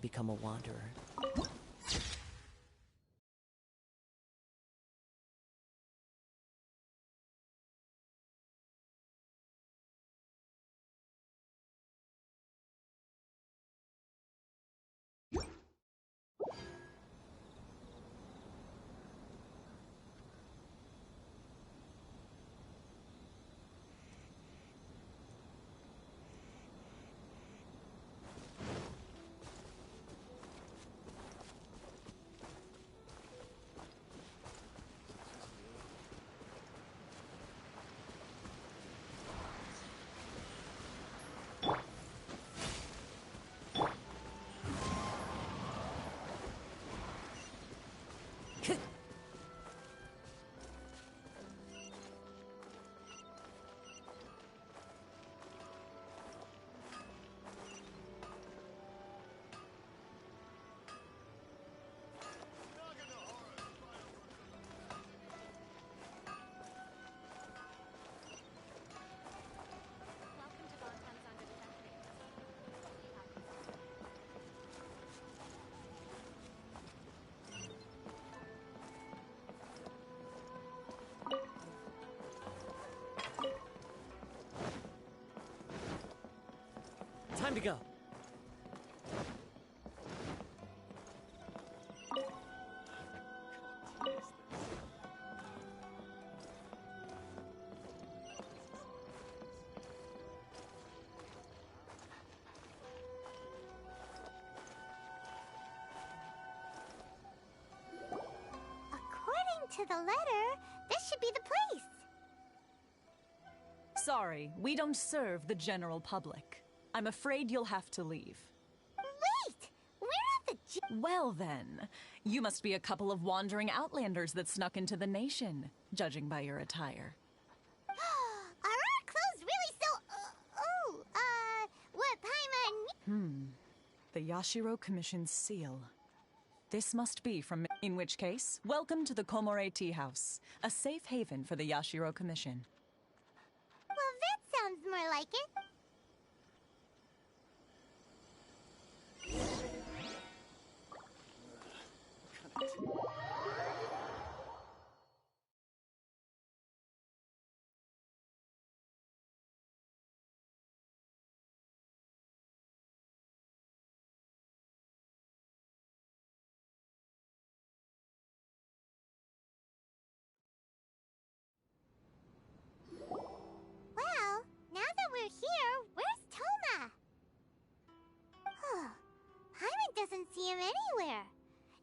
become a wanderer. Time to go. According to the letter, this should be the place. Sorry, we don't serve the general public. I'm afraid you'll have to leave. Wait! We're at the Well then, you must be a couple of wandering outlanders that snuck into the nation, judging by your attire. Are our clothes really so... what Paimon... The Yashiro Commission's seal. This must be from... In which case, welcome to the Komore Tea House, a safe haven for the Yashiro Commission. Well, that sounds more like it. Well, now that we're here, where's Toma? Paimon doesn't see him anywhere.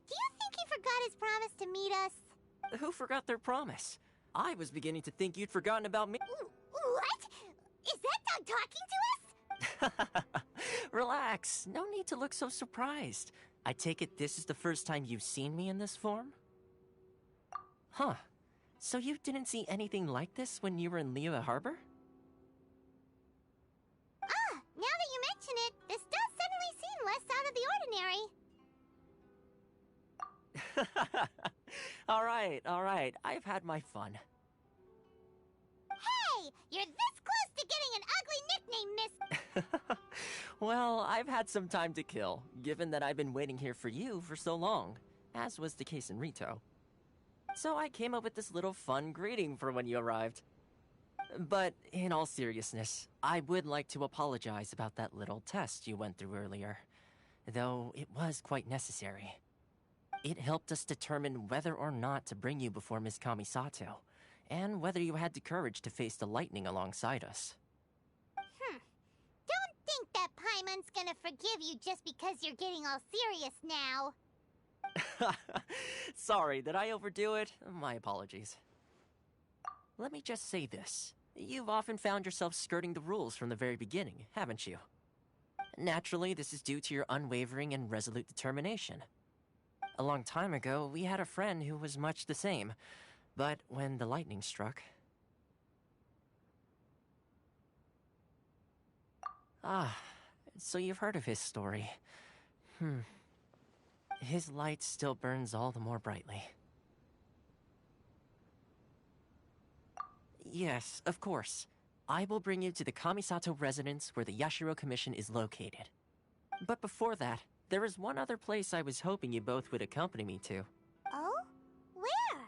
Do you think he forgot his promise to meet us? Who forgot their promise? I was beginning to think you'd forgotten about me. What? Is that dog talking to us? Relax. No need to look so surprised. I take it this is the first time you've seen me in this form? Huh. So you didn't see anything like this when you were in Liyue Harbor? Now that you mention it, this does suddenly seem less out of the ordinary. Alright. I've had my fun. Hey! You're this close to getting an ugly nickname, miss... Well, I've had some time to kill, given that I've been waiting here for you for so long, as was the case in Rito. So I came up with this little fun greeting for when you arrived. But in all seriousness, I would like to apologize about that little test you went through earlier, though it was quite necessary. It helped us determine whether or not to bring you before Miss Kamisato, and whether you had the courage to face the lightning alongside us. Don't think that Paimon's gonna forgive you just because you're getting all serious now. Sorry, did I overdo it? My apologies. Let me just say this. You've often found yourself skirting the rules from the very beginning, haven't you? Naturally, this is due to your unwavering and resolute determination. A long time ago, we had a friend who was much the same, but when the lightning struck... so you've heard of his story. His light still burns all the more brightly. Yes, of course. I will bring you to the Kamisato residence where the Yashiro Commission is located. But before that, there is one other place I was hoping you both would accompany me to. Oh? Where?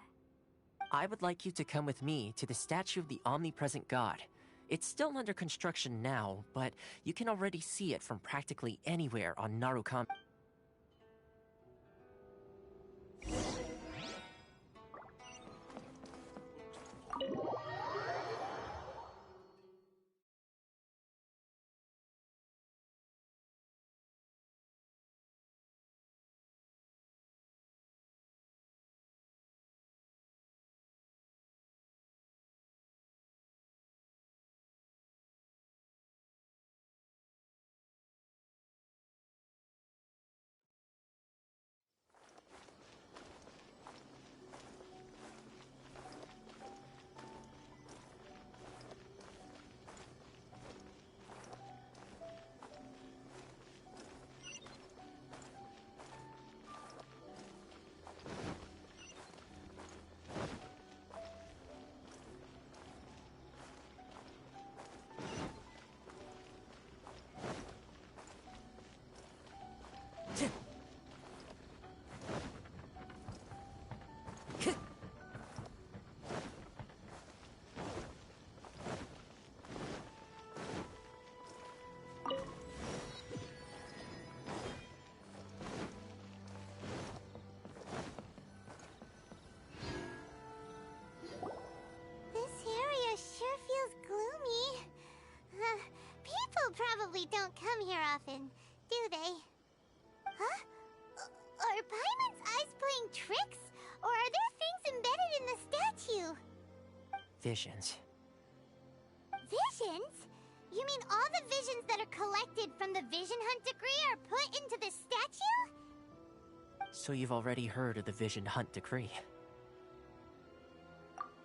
I would like you to come with me to the statue of the omnipresent god. It's still under construction now, but you can already see it from practically anywhere on Narukami. Probably don't come here often, do they? Huh? Are Paimon's eyes playing tricks? Or are there things embedded in the statue? Visions. Visions? You mean all the visions that are collected from the Vision Hunt decree are put into the statue? So you've already heard of the Vision Hunt decree.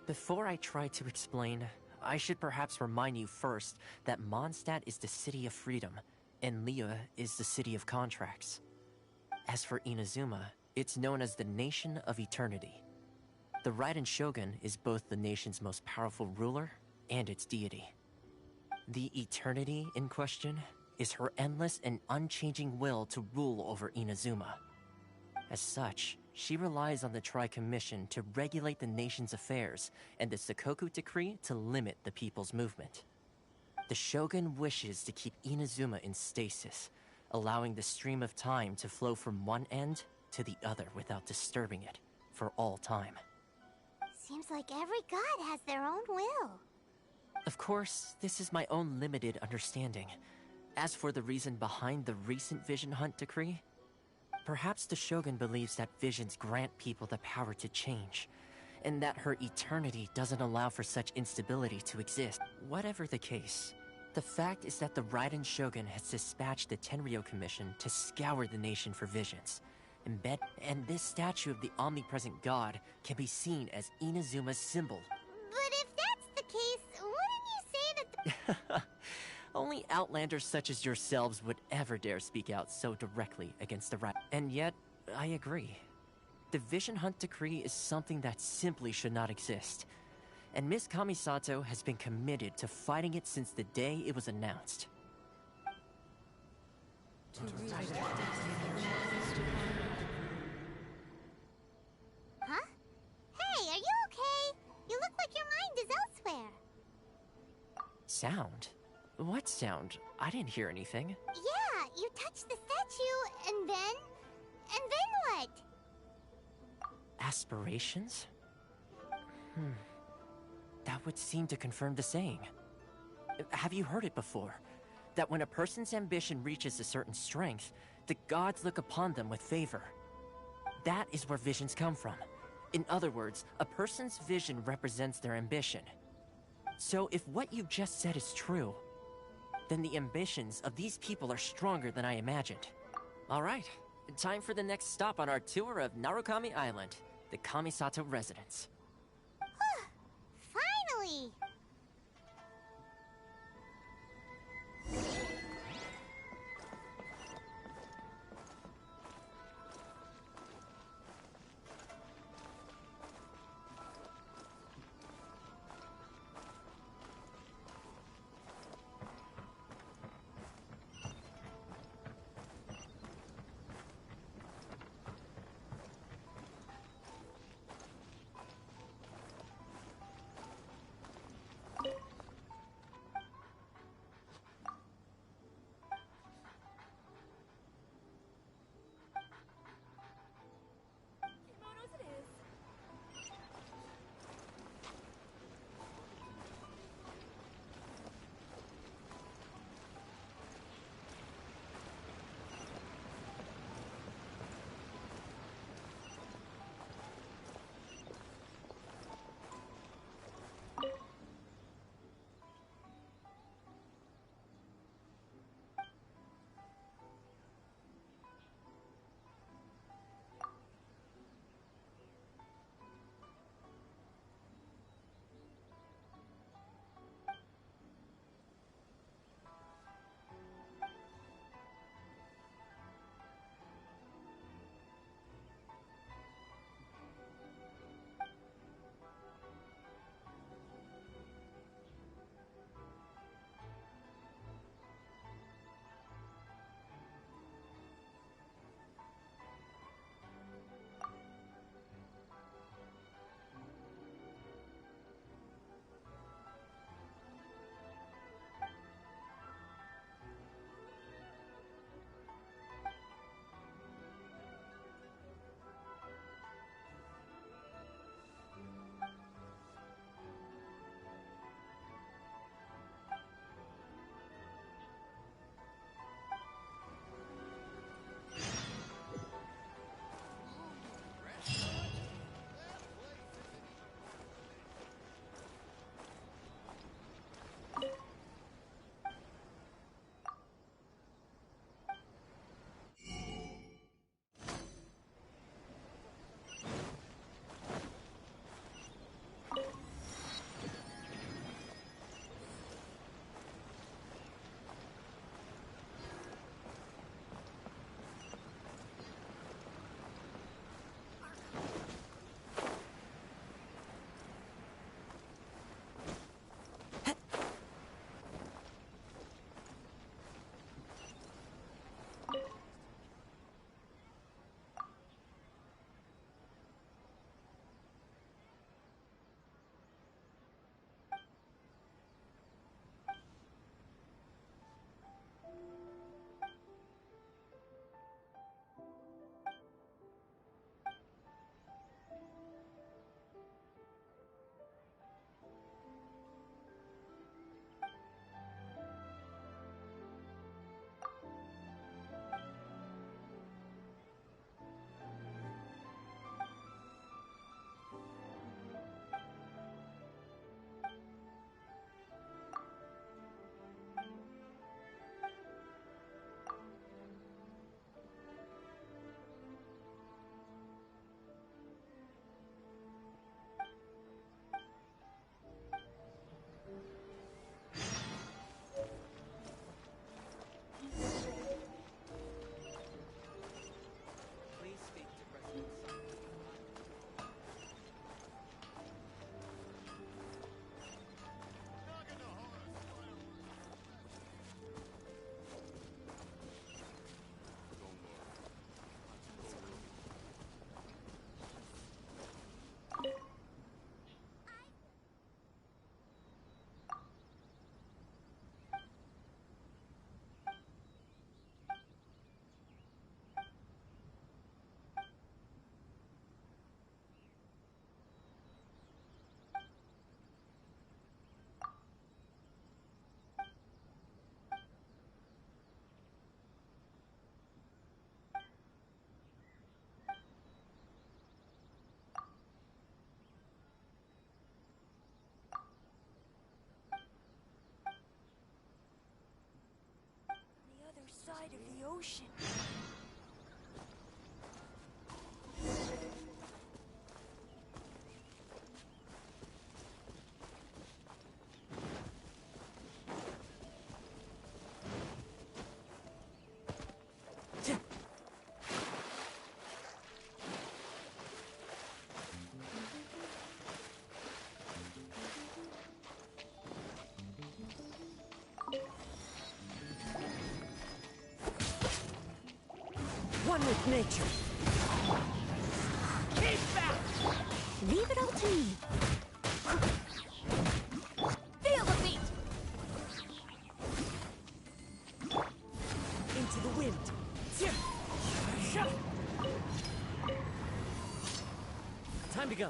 Before I try to explain, I should perhaps remind you first that Mondstadt is the city of freedom, and Liyue is the city of contracts. As for Inazuma, it's known as the Nation of Eternity. The Raiden Shogun is both the nation's most powerful ruler and its deity. The Eternity in question is her endless and unchanging will to rule over Inazuma. As such, she relies on the Tri-Commission to regulate the nation's affairs, and the Sakoku Decree to limit the people's movement. The Shogun wishes to keep Inazuma in stasis, allowing the stream of time to flow from one end to the other without disturbing it, for all time. Seems like every god has their own will. Of course, this is my own limited understanding. As for the reason behind the recent Vision Hunt decree, perhaps the Shogun believes that visions grant people the power to change, and that her eternity doesn't allow for such instability to exist. Whatever the case, the fact is that the Raiden Shogun has dispatched the Tenryou Commission to scour the nation for visions. And this statue of the omnipresent god can be seen as Inazuma's symbol. But if that's the case, wouldn't you say that the... Only outlanders such as yourselves would ever dare speak out so directly against the right. And yet, I agree. The Vision Hunt decree is something that simply should not exist. And Miss Kamisato has been committed to fighting it since the day it was announced. Huh? Hey, are you okay? You look like your mind is elsewhere. Sound? What sound? I didn't hear anything. Yeah, you touched the statue, and then what? Aspirations? That would seem to confirm the saying. Have you heard it before? That when a person's ambition reaches a certain strength, the gods look upon them with favor. That is where visions come from. In other words, a person's vision represents their ambition. So if what you just said is true, then the ambitions of these people are stronger than I imagined. All right, time for the next stop on our tour of Narukami Island, the Kamisato residence. Finally! side of the ocean. One with nature. Keep back! Leave it all to me. Feel the beat! Into the wind. Time to go.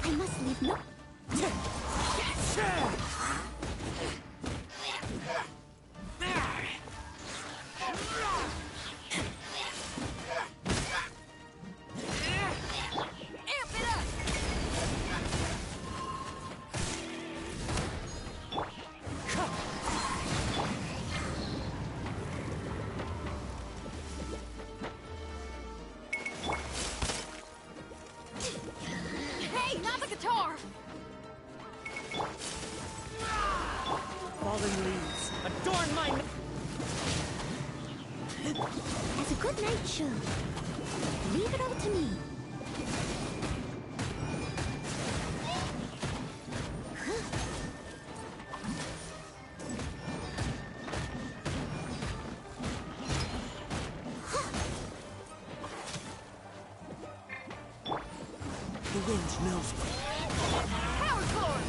I must leave no... Amp it up! Hey, not the guitar! Fallen leaves. Adorn my... As a good night show. Leave it all to me. The wind knows me. Power chord!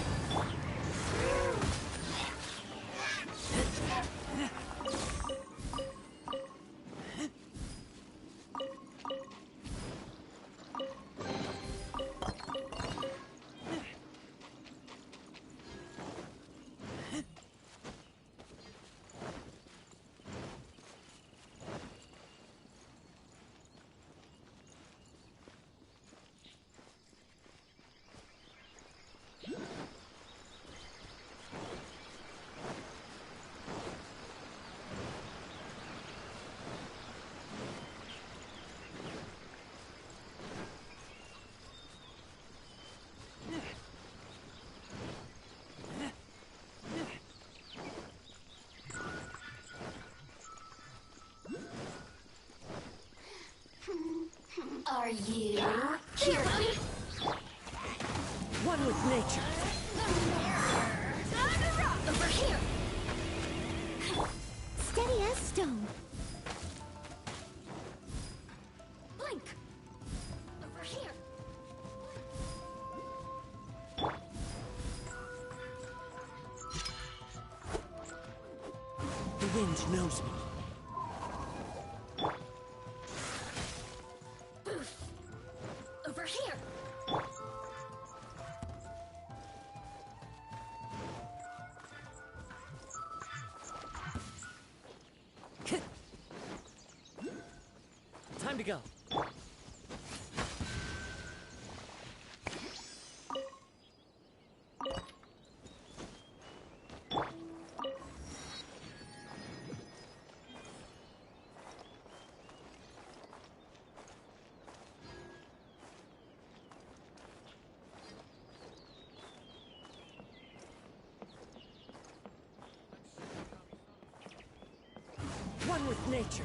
Are you here? One with nature. Time to rock! Over here. Steady as stone. Blink. Over here. The wind knows me. Over here. Time to go. One with nature.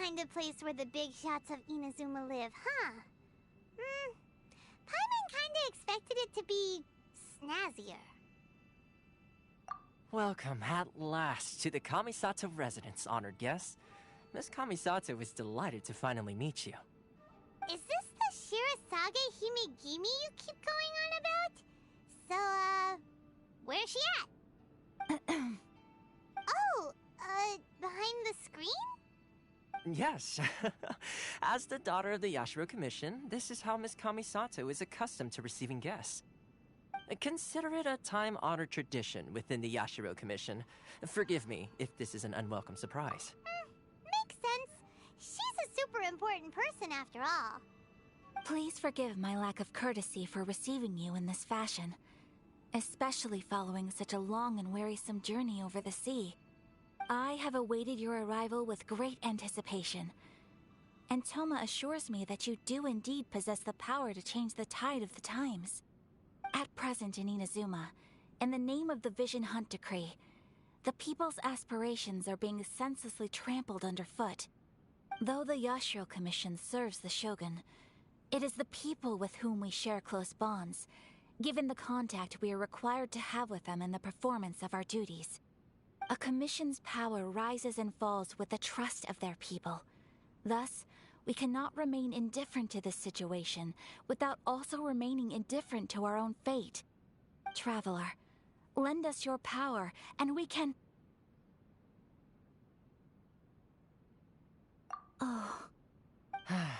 kind of place where the big shots of Inazuma live, huh? Paimon kinda expected it to be snazzier. Welcome at last to the Kamisato residence, honored guests. Miss Kamisato is delighted to finally meet you. Is this the Shirasage Himegimi you keep going on about? So, where's she at? Oh, behind the screen? Yes. As the daughter of the Yashiro Commission, this is how Miss Kamisato is accustomed to receiving guests. Consider it a time-honored tradition within the Yashiro Commission. Forgive me if this is an unwelcome surprise. Makes sense. She's a super important person after all. Please forgive my lack of courtesy for receiving you in this fashion, especially following such a long and wearisome journey over the sea. I have awaited your arrival with great anticipation, and Toma assures me that you do indeed possess the power to change the tide of the times. At present in Inazuma, in the name of the Vision Hunt Decree, the people's aspirations are being senselessly trampled underfoot. Though the Yashiro Commission serves the Shogun, it is the people with whom we share close bonds, given the contact we are required to have with them in the performance of our duties. A commission's power rises and falls with the trust of their people. Thus, we cannot remain indifferent to this situation without also remaining indifferent to our own fate. Traveler, lend us your power, and we can... Oh.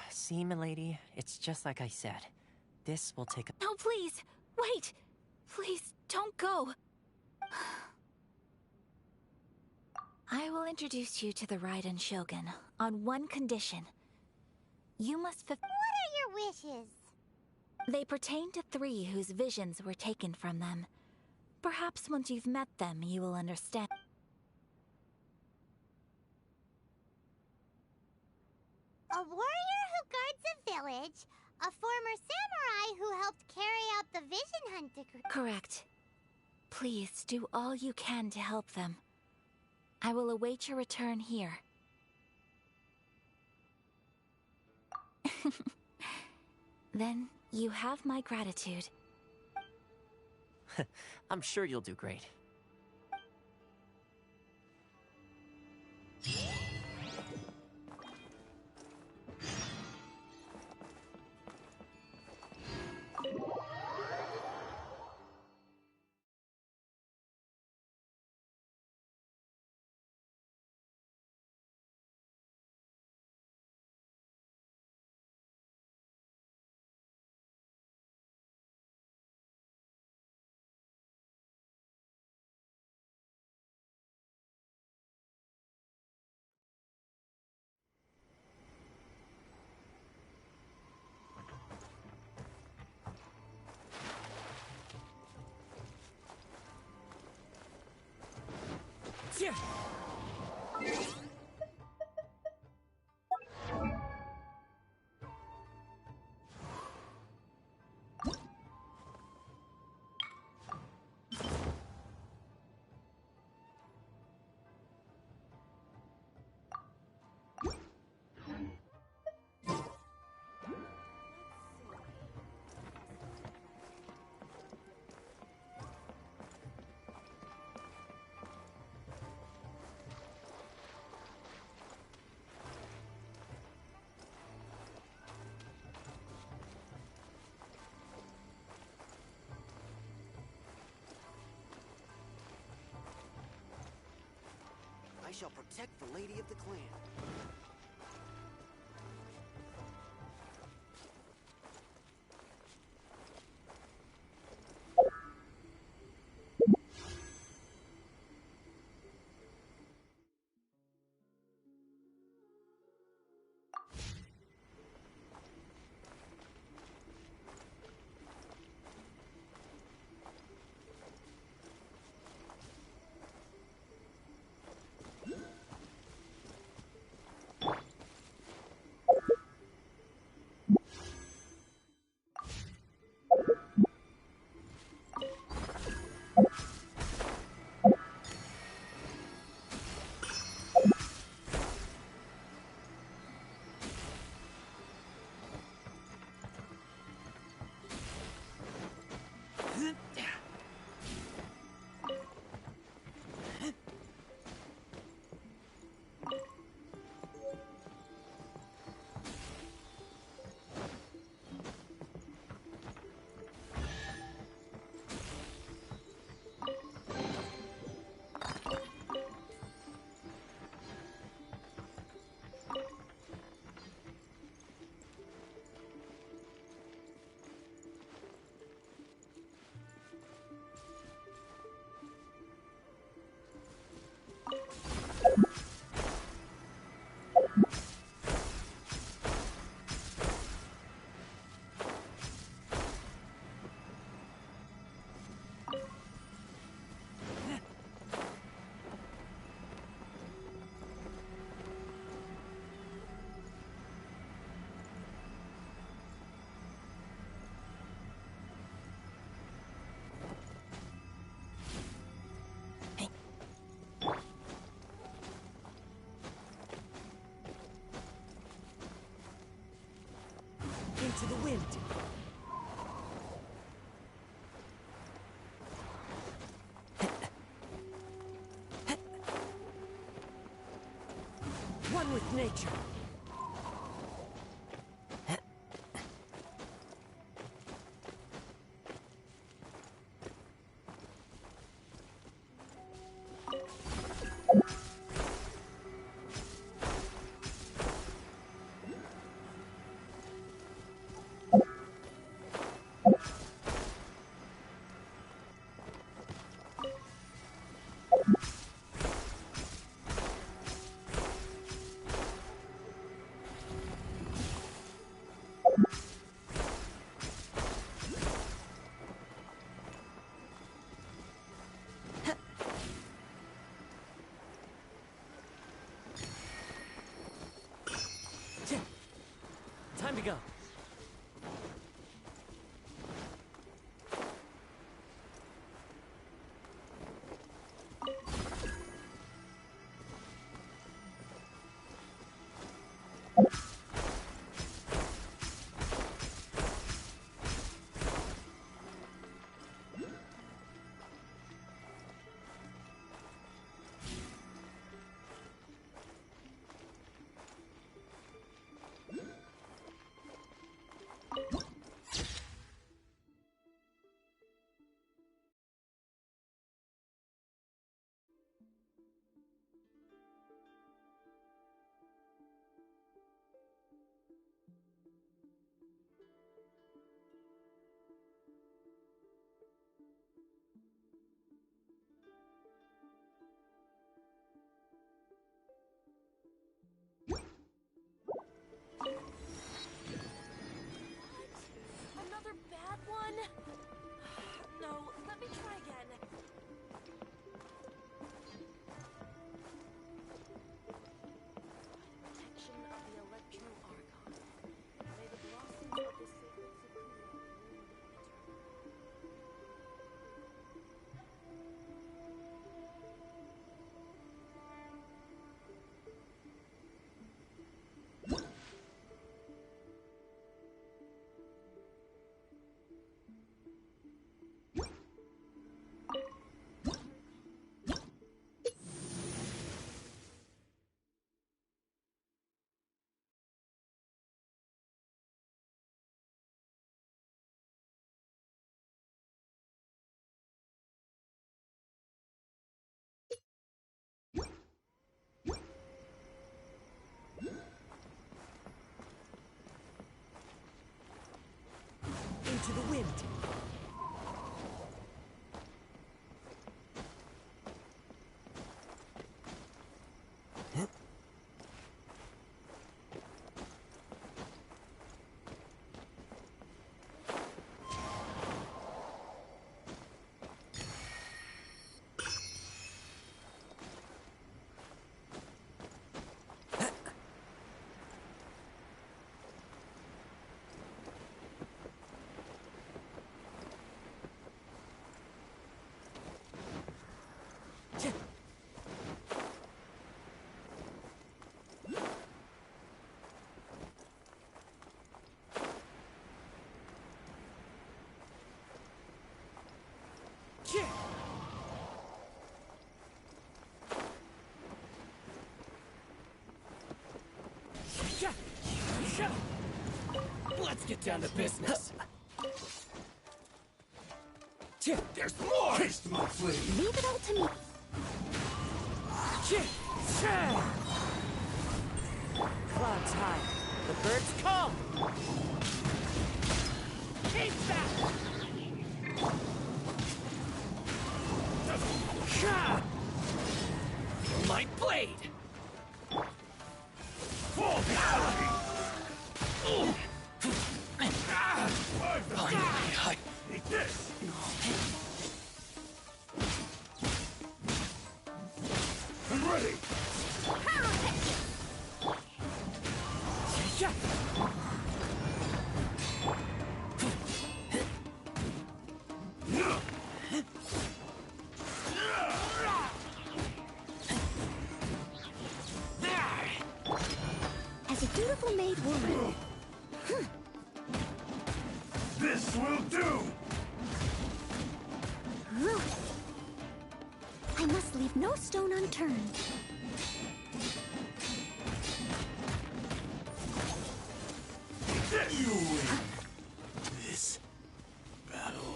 See, milady, it's just like I said. This will take a... No, please! Wait! Please, don't go! I will introduce you to the Raiden Shogun on one condition. You must What are your wishes? They pertain to 3 whose visions were taken from them. Perhaps once you've met them, you will understand. A warrior who guards a village, a former samurai who helped carry out the Vision Hunt Decree. Correct. Please do all you can to help them. I will await your return here. Then you have my gratitude. I'm sure you'll do great. Yeah. I shall protect the lady of the clan. Into the wind. One with nature. Time to go. Another bad one? No, let me try again. Protection of the Electro Archon. May the blossoms of the sacred Supreme bloom eternally. Into the wind. Let's get down to business. There's more! Taste my flame! Leave it all to me. Clouds high. The birds come. Keep that! Feel my blade! Fall down! Finally, Eat this! I'm ready! do! I must leave no stone unturned. You win this battle.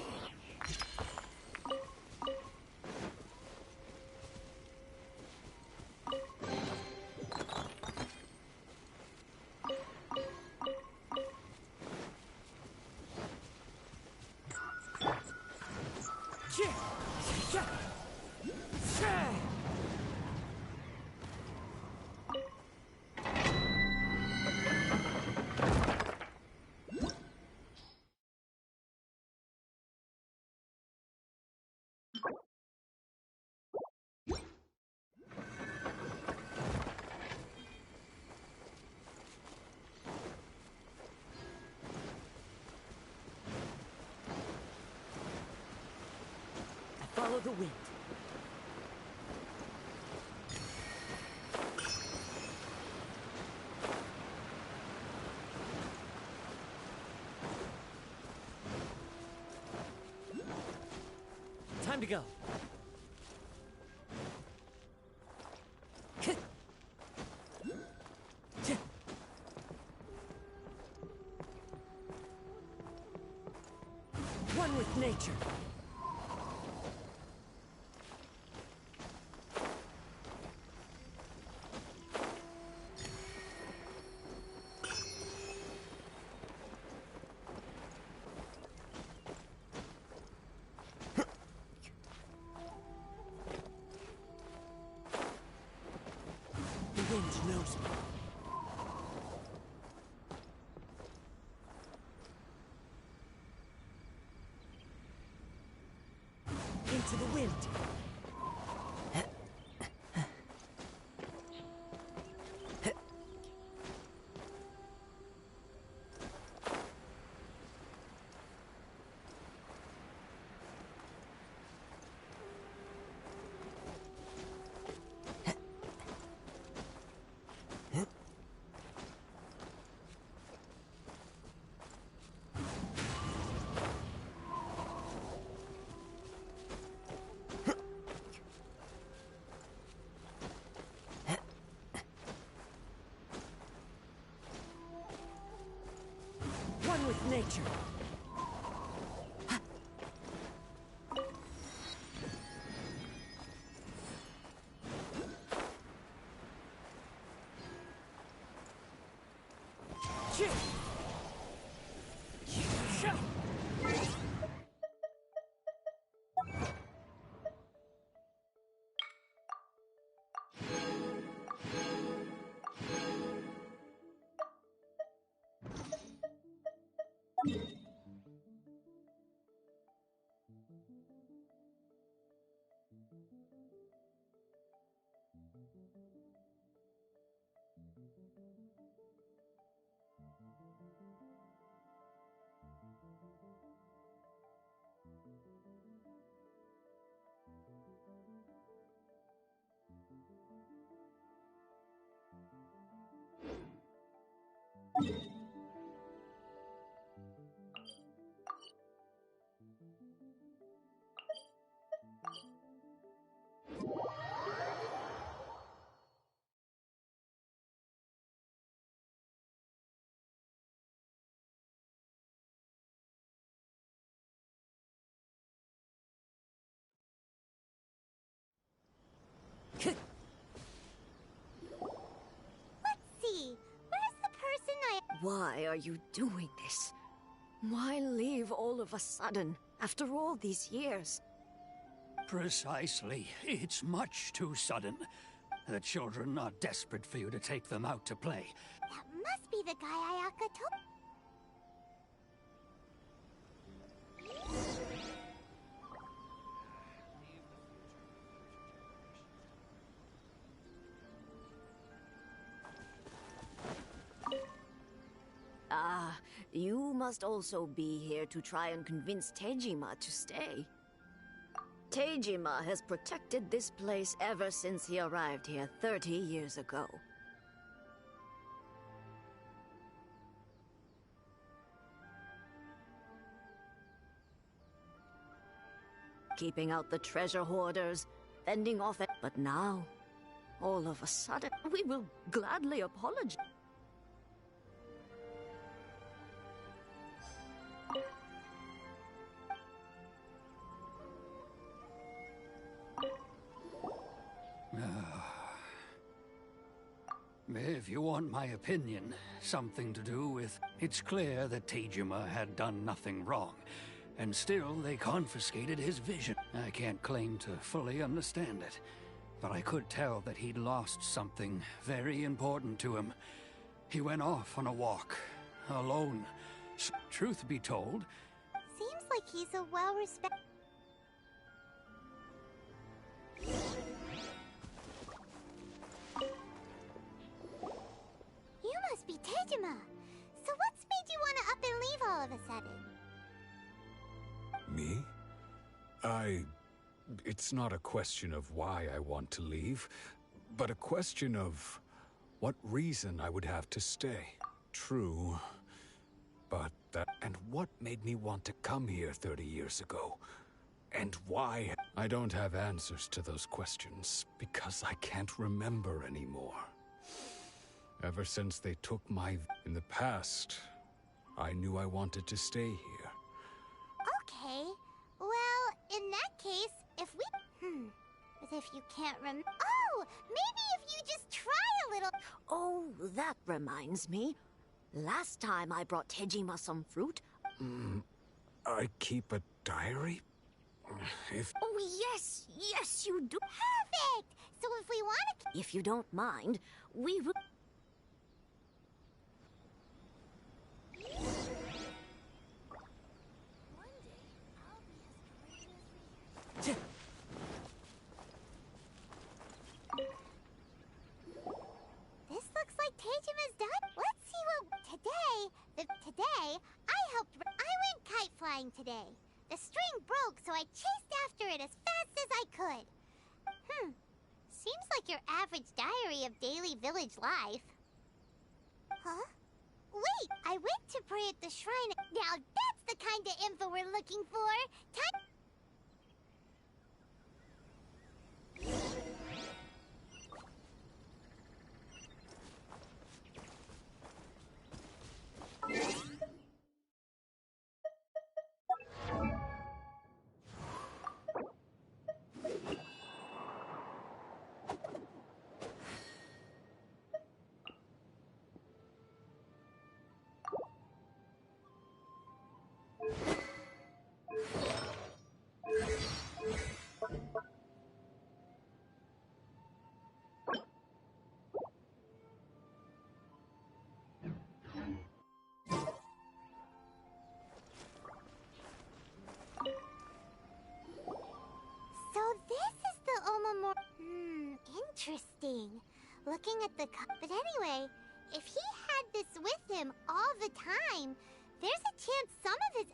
Follow the wind. Time to go. One with nature. The wind knows me. Into the wind. One with nature. See, where's the person I... Why are you doing this? Why leave all of a sudden, after all these years? Precisely. It's much too sudden. The children are desperate for you to take them out to play. That must be the guy Ayaka told... Ah, you must also be here to try and convince Tejima to stay. Tejima has protected this place ever since he arrived here 30 years ago. keeping out the treasure hoarders, fending off it. But now, all of a sudden, we will gladly apologize. If you want my opinion, something to do with... It's clear that Tejima had done nothing wrong, and still they confiscated his vision. I can't claim to fully understand it, but I could tell that he'd lost something very important to him. He went off on a walk, alone. Truth be told... Seems like he's a well-respected... You must be Tejima. So what's made you want to up and leave all of a sudden? Me? It's not a question of why I want to leave, but a question of what reason I would have to stay. True, but that... And what made me want to come here 30 years ago? And why? I don't have answers to those questions, because I can't remember anymore. Ever since they took my... In the past, I knew I wanted to stay here. Okay. Well, in that case, if we... But if you can't Oh! Maybe if you just try a little... Oh, that reminds me. Last time I brought Tejima some fruit. I keep a diary? If... Oh, yes! Yes, you do! Perfect! So if we want to... If you don't mind, we will... This looks like Tejima's done. Let's see what... Today, I went kite flying today. The string broke, so I chased after it as fast as I could. Seems like your average diary of daily village life. Huh? Wait, I went to pray at the shrine. Now that's the kind of info we're looking for. Interesting. Looking at the but anyway, if he had this with him all the time, there's a chance some of his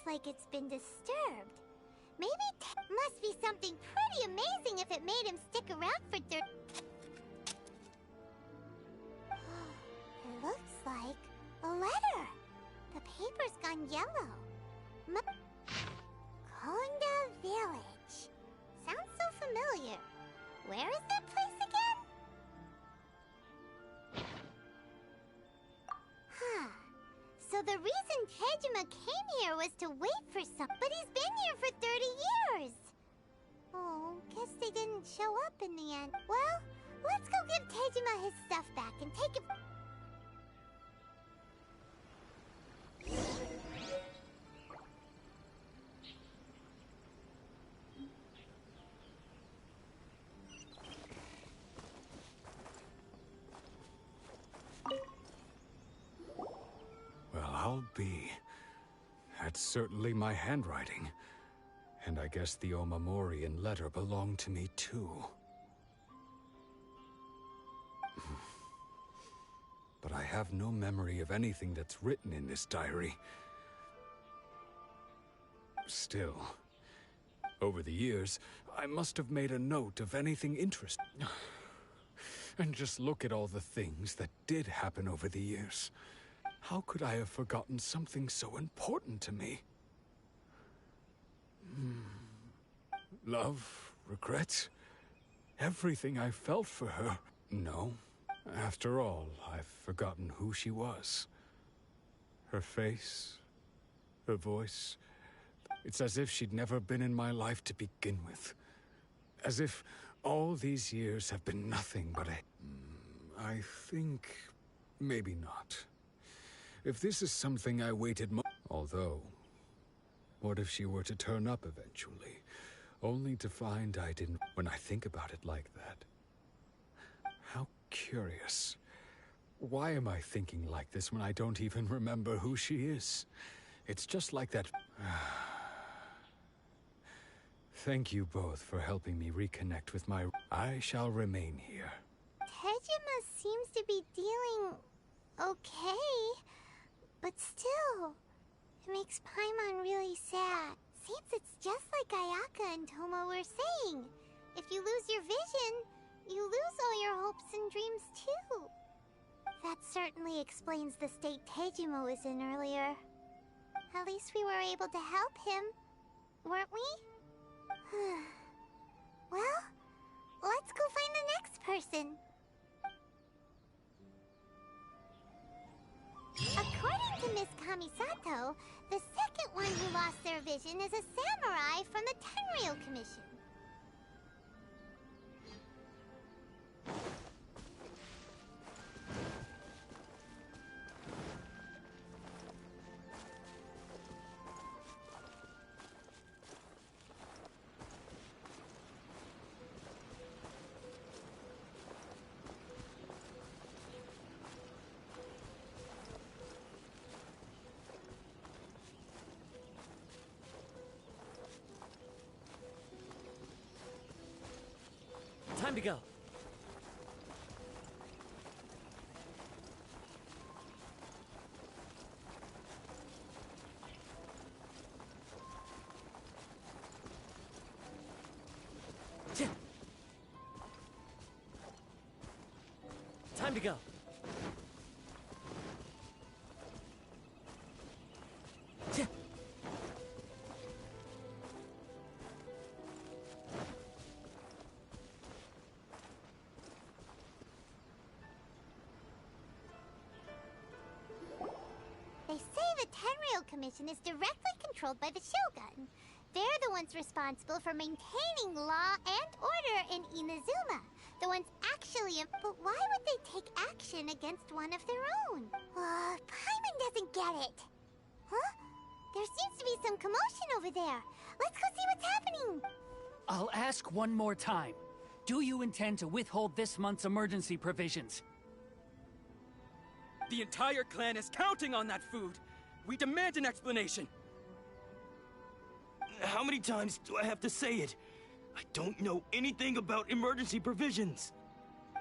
like it's been disturbed. Maybe must be something pretty amazing if it made him stick around for It looks like a letter. The paper's gone yellow. Konda Village. Sounds so familiar. Where is that place again? So the reason Tejima came here was to wait for some... But he's been here for 30 years! Oh, guess they didn't show up in the end. Well, let's go give Tejima his stuff back and take it... all be. That's certainly my handwriting. And I guess the Omamorian letter belonged to me too. But I have no memory of anything that's written in this diary. Still, over the years, I must have made a note of anything interesting. And just look at all the things that did happen over the years. How could I have forgotten something so important to me? Love, regrets, everything I felt for her. No, after all, I've forgotten who she was. Her face, her voice. It's as if she'd never been in my life to begin with. As if all these years have been nothing but I think maybe not. If this is something I waited although, what if she were to turn up eventually, only to find I didn't? When I think about it like that, how curious. Why am I thinking like this when I don't even remember who she is? It's just like that. Thank you both for helping me reconnect with my... I shall remain here. Tejima seems to be dealing okay, but still, it makes Paimon really sad. Seems it's just like Ayaka and Tomo were saying. If you lose your vision, you lose all your hopes and dreams too. That certainly explains the state Tejima was in earlier. At least we were able to help him, weren't we? Well, let's go find the next person. According to Miss Kamisato, the second one who lost their vision is a samurai from the Tenryou Commission. Time to go. Time to go. They say the Tenryou Commission is directly controlled by the Shogun. They're the ones responsible for maintaining law and order in Inazuma. The ones actually... But why would they take action against one of their own? Paimon doesn't get it. Huh? There seems to be some commotion over there. Let's go see what's happening. I'll ask one more time. Do you intend to withhold this month's emergency provisions? The entire clan is counting on that food! We demand an explanation! How many times do I have to say it? I don't know anything about emergency provisions!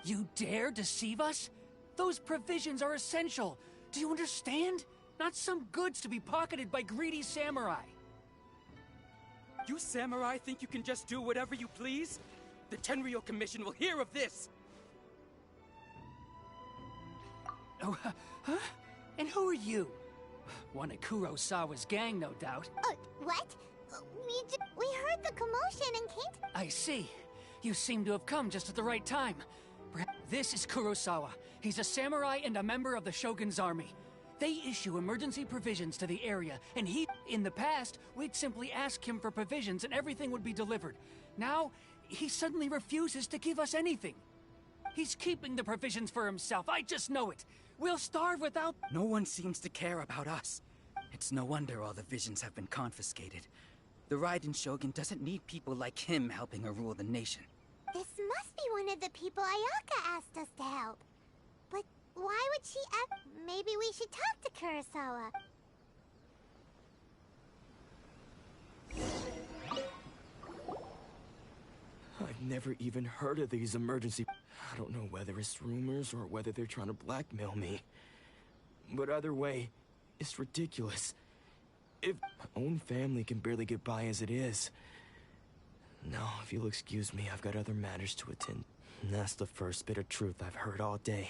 You dare deceive us? Those provisions are essential! Do you understand? Not some goods to be pocketed by greedy samurai! You samurai think you can just do whatever you please? The Tenryou Commission will hear of this! Oh, huh? And who are you? One of Kurosawa's gang, no doubt. What? We heard the commotion and came to... I see. You seem to have come just at the right time. This is Kurosawa. He's a samurai and a member of the Shogun's army. They issue emergency provisions to the area, and in the past, we'd simply ask him for provisions and everything would be delivered. Now, he suddenly refuses to give us anything. He's keeping the provisions for himself, I just know it. We'll starve without... No one seems to care about us. It's no wonder all the visions have been confiscated. The Raiden Shogun doesn't need people like him helping her rule the nation. This must be one of the people Ayaka asked us to help. But why would she Maybe we should talk to Kurosawa. never even heard of these emergency... I don't know whether it's rumors or whether they're trying to blackmail me. But either way, it's ridiculous. If my own family can barely get by as it is. Now, if you'll excuse me, I've got other matters to attend. And that's the first bit of truth I've heard all day.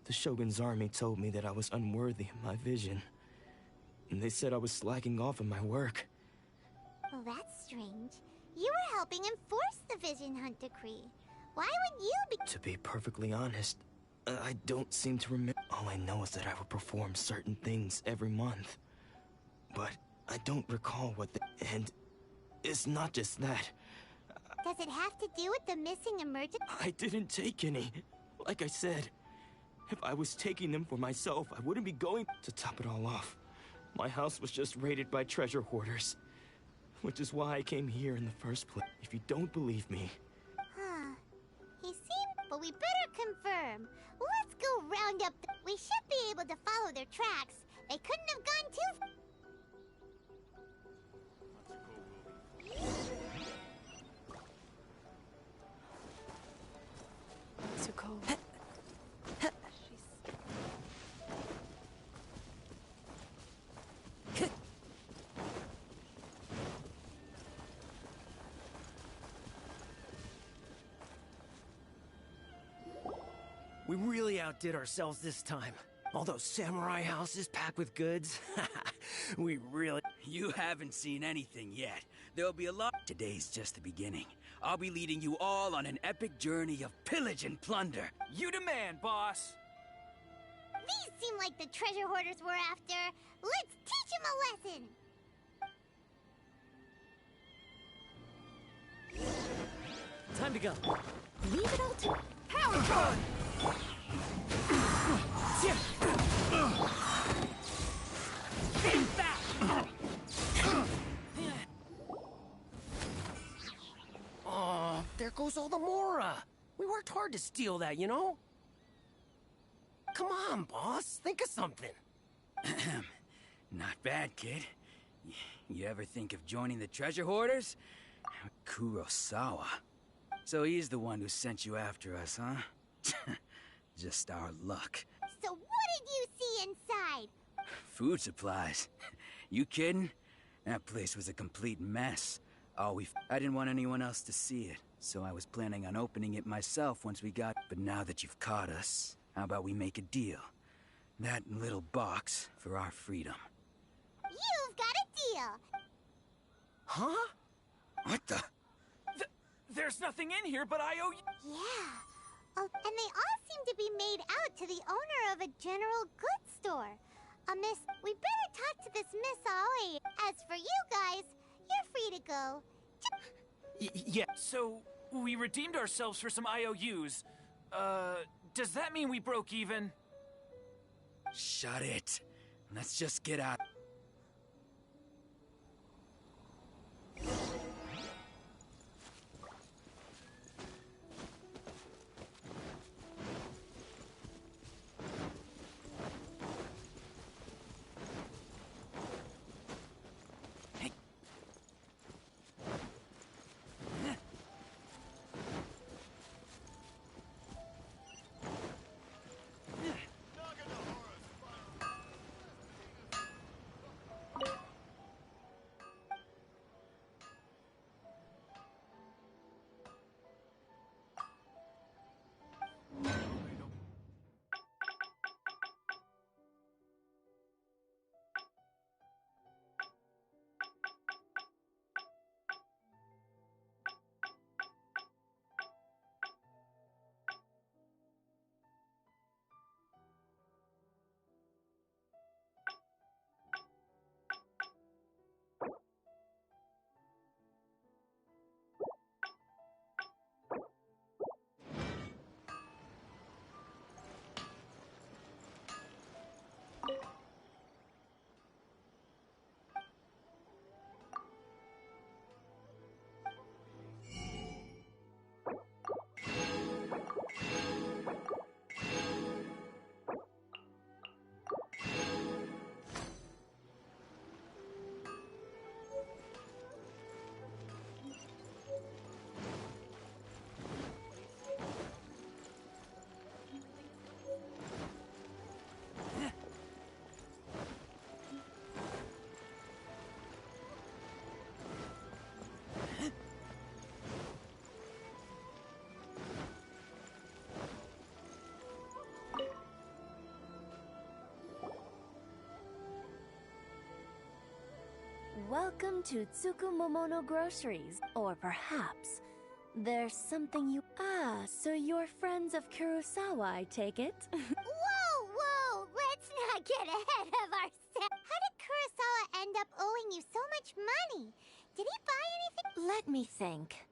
The Shogun's army told me that I was unworthy of my vision. And they said I was slacking off in my work. Well, that's strange. You were helping enforce the Vision Hunt decree. Why would you be— To be perfectly honest, I don't seem to remember. All I know is that I would perform certain things every month. But I don't recall what the— And it's not just that. Does it have to do with the missing emergency? I didn't take any. Like I said, if I was taking them for myself, I wouldn't be going— To top it all off, my house was just raided by treasure hoarders. Which is why I came here in the first place. If you don't believe me... Huh. He seemed... But we better confirm. Let's go round up the... We should be able to follow their tracks. They couldn't have gone too... We really outdid ourselves this time. All those samurai houses packed with goods. We really... You haven't seen anything yet. There'll be a lot... Today's just the beginning. I'll be leading you all on an epic journey of pillage and plunder. You demand, boss! These seem like the treasure hoarders we're after. Let's teach them a lesson! Time to go. Leave it all to... Power gun! Oh, there goes all the Mora. We worked hard to steal that, you know? Come on, boss. Think of something. Not bad, kid. You ever think of joining the treasure hoarders? Kurosawa. So he's the one who sent you after us, huh? Just our luck. So what did you see inside? Food supplies. You kidding? That place was a complete mess. I didn't want anyone else to see it, so I was planning on opening it myself once we got... But now that you've caught us, how about we make a deal? That little box for our freedom. You've got a deal! Huh? What the? There's nothing in here but I owe you... Yeah. Oh, and they all seem to be made out to the owner of a general goods store. We better talk to this Miss Aoi. As for you guys, you're free to go. Yeah, so we redeemed ourselves for some IOUs. Does that mean we broke even? Shut it. Let's just get out. Welcome to Tsukumomono Groceries. Or perhaps there's something you... Ah, so you're friends of Kurosawa, I take it? Whoa! Let's not get ahead of ourselves. How did Kurosawa end up owing you so much money? Did he buy anything? Let me think.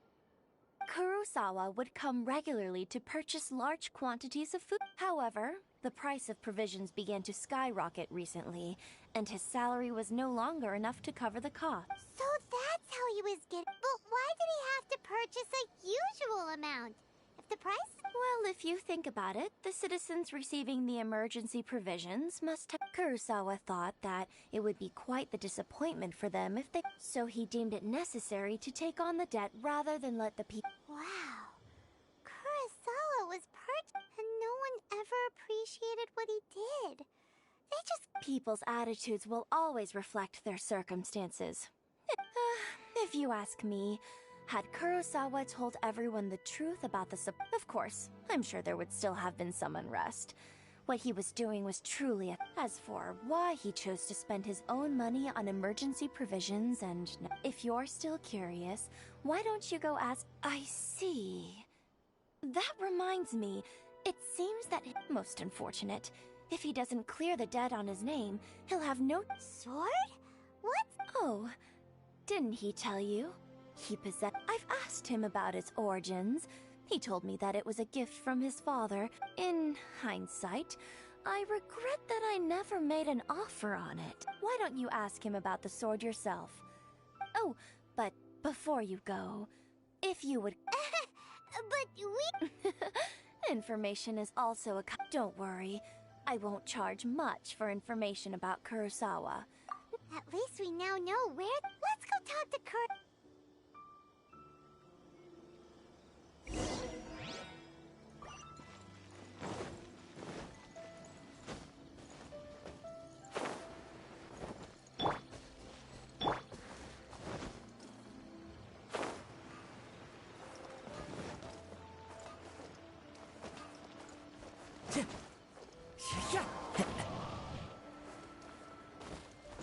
Kurosawa would come regularly to purchase large quantities of food. However, the price of provisions began to skyrocket recently, and his salary was no longer enough to cover the cost. So that's how he was getting... But why did he have to purchase a usual amount? If the price... Well, if you think about it, the citizens receiving the emergency provisions must have... Kurosawa thought that it would be quite the disappointment for them if they... So he deemed it necessary to take on the debt rather than let the people... Wow. Kurosawa was and no one ever appreciated what he did. They just... People's attitudes will always reflect their circumstances. If you ask me, had Kurosawa told everyone the truth about the of course, I'm sure there would still have been some unrest. What he was doing was truly As for why he chose to spend his own money on emergency provisions and... If you're still curious, why don't you go ask... I see. That reminds me, it seems that... Most unfortunate. If he doesn't clear the debt on his name, he'll have no... Sword? What? Oh, didn't he tell you? He possessed... I've asked him about its origins. He told me that it was a gift from his father. In hindsight, I regret that I never made an offer on it. Why don't you ask him about the sword yourself? Oh, but before you go, if you would... But we... Information is also a... Don't worry. I won't charge much for information about Kurosawa. At least we now know where... Let's go talk to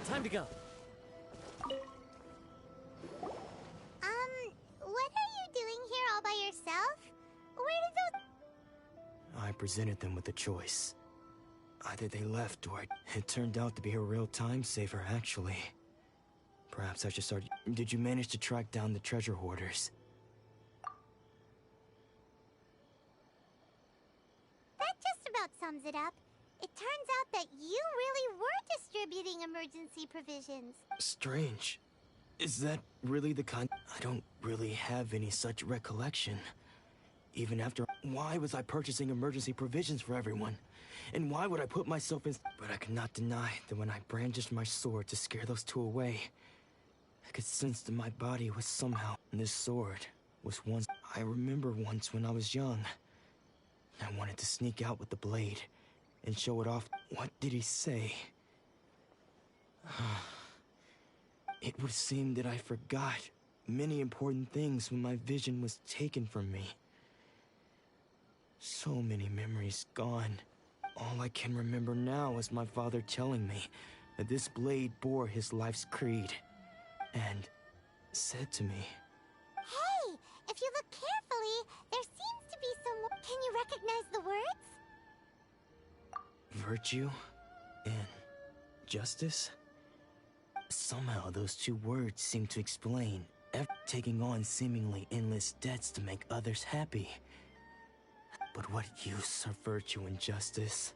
Time to go. What are you doing here all by yourself? Where did those... I presented them with a choice. Either they left or it turned out to be a real time saver, actually. Perhaps I should start... Did you manage to track down the treasure hoarders? That just about sums it up. It turns out that you really were distributing emergency provisions. Strange. Is that really the kind... I don't really have any such recollection. Even after... Why was I purchasing emergency provisions for everyone? And why would I put myself in... But I could not deny that when I brandished my sword to scare those two away, I could sense that my body was somehow... This sword was once... I remember once when I was young. I wanted to sneak out with the blade and show it off. What did he say? It would seem that I forgot many important things when my vision was taken from me. So many memories gone. All I can remember now is my father telling me that this blade bore his life's creed, and said to me... Hey! If you look carefully, there seems to be some... Can you recognize the words? Virtue and justice? Somehow those two words seem to explain taking on seemingly endless debts to make others happy. But what use are virtue and justice?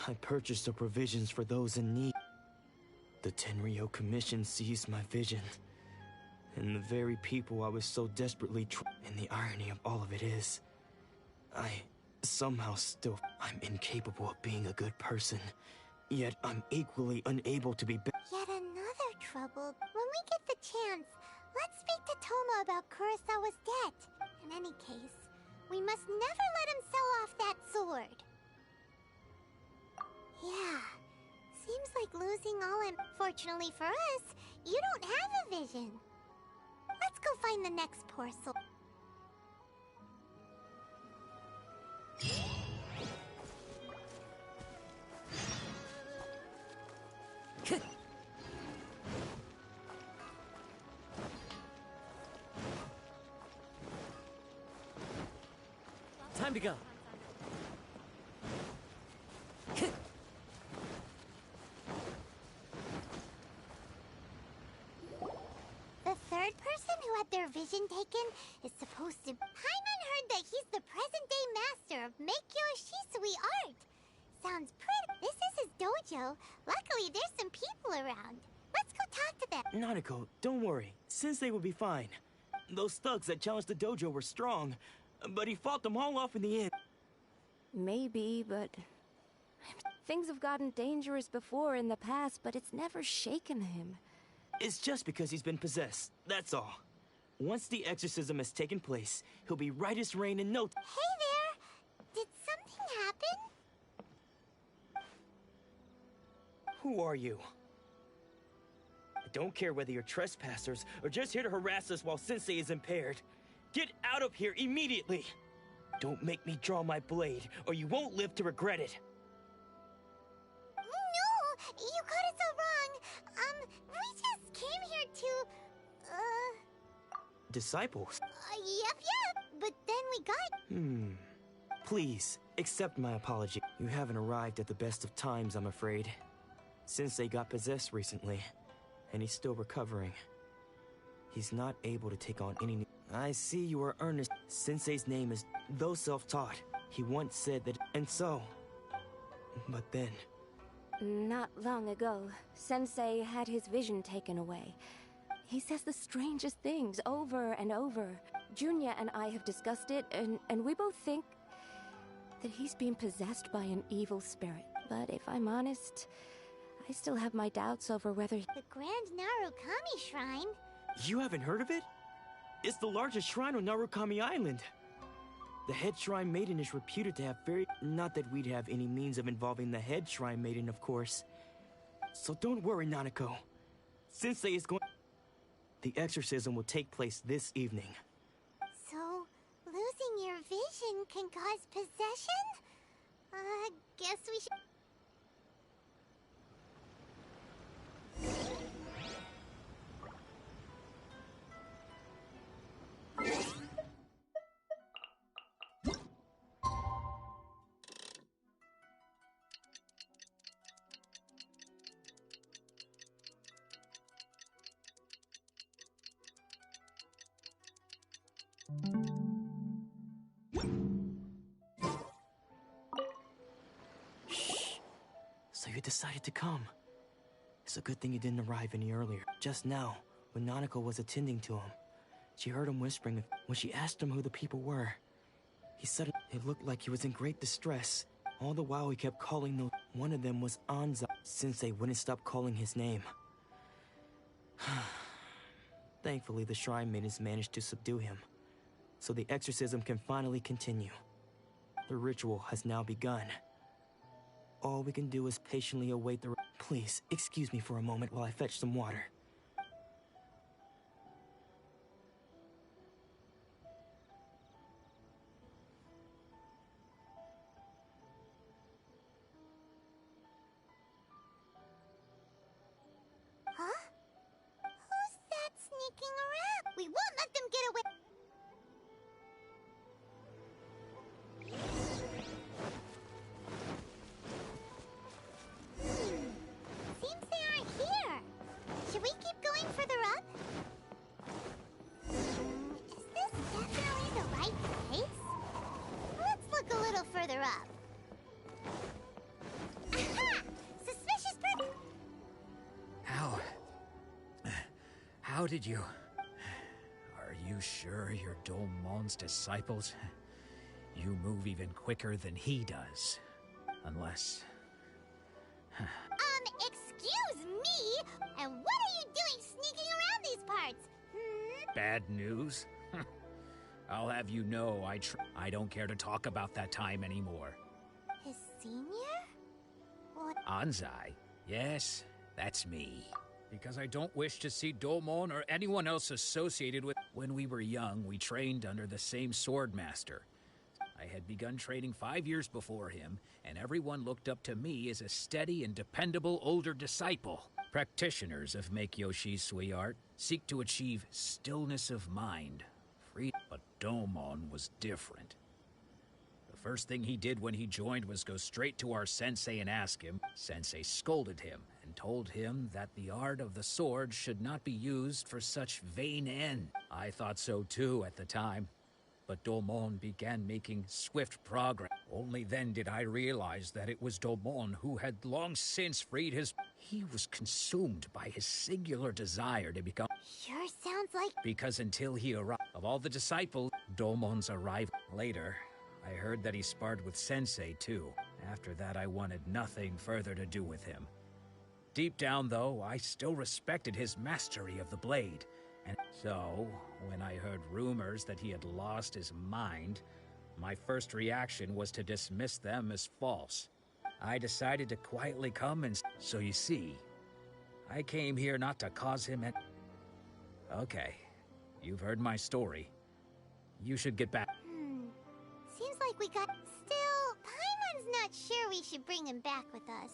I purchased the provisions for those in need. The Tenryo Commission seized my vision. And the very people I was so desperately and the irony of all of it is, somehow still... I'm incapable of being a good person. Yet I'm equally unable to be Yet another trouble. When we get the chance, let's speak to Toma about Kurosawa's debt. In any case, we must never let him sell off that sword. Yeah, seems like losing all in... Fortunately for us, you don't have a vision. Let's go find the next parcel. to go. The third person who had their vision taken is supposed to... Paimon heard that he's the present-day master of Meikyo Shisui art. Sounds pretty. This is his dojo. Luckily, there's some people around. Let's go talk to them. Nanako, don't worry. Sensei will be fine. Those thugs that challenged the dojo were strong, but he fought them all off in the end. Maybe, but... Things have gotten dangerous before in the past, but it's never shaken him. It's just because he's been possessed, that's all. Once the exorcism has taken place, he'll be right as rain in no time. Hey there! Did something happen? Who are you? I don't care whether you're trespassers or just here to harass us while Sensei is impaired. Get out of here immediately! Don't make me draw my blade, or you won't live to regret it. No! You got it so wrong! We just came here to... Disciples? Yep. But then we got... Please, accept my apology. You haven't arrived at the best of times, I'm afraid. Sensei got possessed recently, and he's still recovering. He's not able to take on any... I see you are earnest. Sensei's name is... Though self-taught, he once said that... And so... But then... Not long ago, Sensei had his vision taken away. He says the strangest things over and over. Junya and I have discussed it, and we both think that he's been possessed by an evil spirit. But if I'm honest, I still have my doubts over whether... The Grand Narukami Shrine? You haven't heard of it? It's the largest shrine on Narukami Island. The head shrine maiden is reputed to have very... Not that we'd have any means of involving the head shrine maiden, of course. So don't worry, Nanako. Sensei is going... The exorcism will take place this evening. So, losing your vision can cause possession? Guess we should... Shh. So you decided to come. It's a good thing you didn't arrive any earlier. Just now, when Nanako was attending to him, she heard him whispering. When she asked him who the people were, he said it looked like he was in great distress. All the while he kept calling those. One of them was Anza. Sensei wouldn't stop calling his name. Thankfully, the shrine maidens managed to subdue him, so the exorcism can finally continue. The ritual has now begun. All we can do is patiently await the... Please, excuse me for a moment while I fetch some water. Huh? Who's that sneaking around? We won't let them get away. Seems they aren't here. Should we keep going further up? Is this definitely the right place? Let's look a little further up. Aha! Suspicious person! How did you... Are you sure you're Domon's disciples? You move even quicker than he does. Unless... Excuse me? And what are you doing sneaking around these parts? Bad news? I'll have you know I don't care to talk about that time anymore. His senior? What? Anzai? Yes, that's me. Because I don't wish to see Domon or anyone else associated with... When we were young, we trained under the same sword master. I had begun training 5 years before him, and everyone looked up to me as a steady and dependable older disciple. Practitioners of Meikyo Shisui art seek to achieve stillness of mind, freedom. But Domon was different. The The first thing he did when he joined was go straight to our sensei and ask him. Sensei scolded him and told him that the art of the sword should not be used for such vain end. I thought so too at the time. But Domon began making swift progress. Only then did I realize that it was Domon who had long since freed his... He was consumed by his singular desire to become... Sure sounds like... Because until he arrived, of all the disciples, Domon's arrival. Later, I heard that he sparred with Sensei too. After that, I wanted nothing further to do with him. Deep down, though, I still respected his mastery of the blade. And so, when I heard rumors that he had lost his mind, my first reaction was to dismiss them as false. I decided to quietly come and... So you see, I came here not to cause him an... Okay, you've heard my story. You should get back. Seems like we got... Still, Paimon's not sure we should bring him back with us.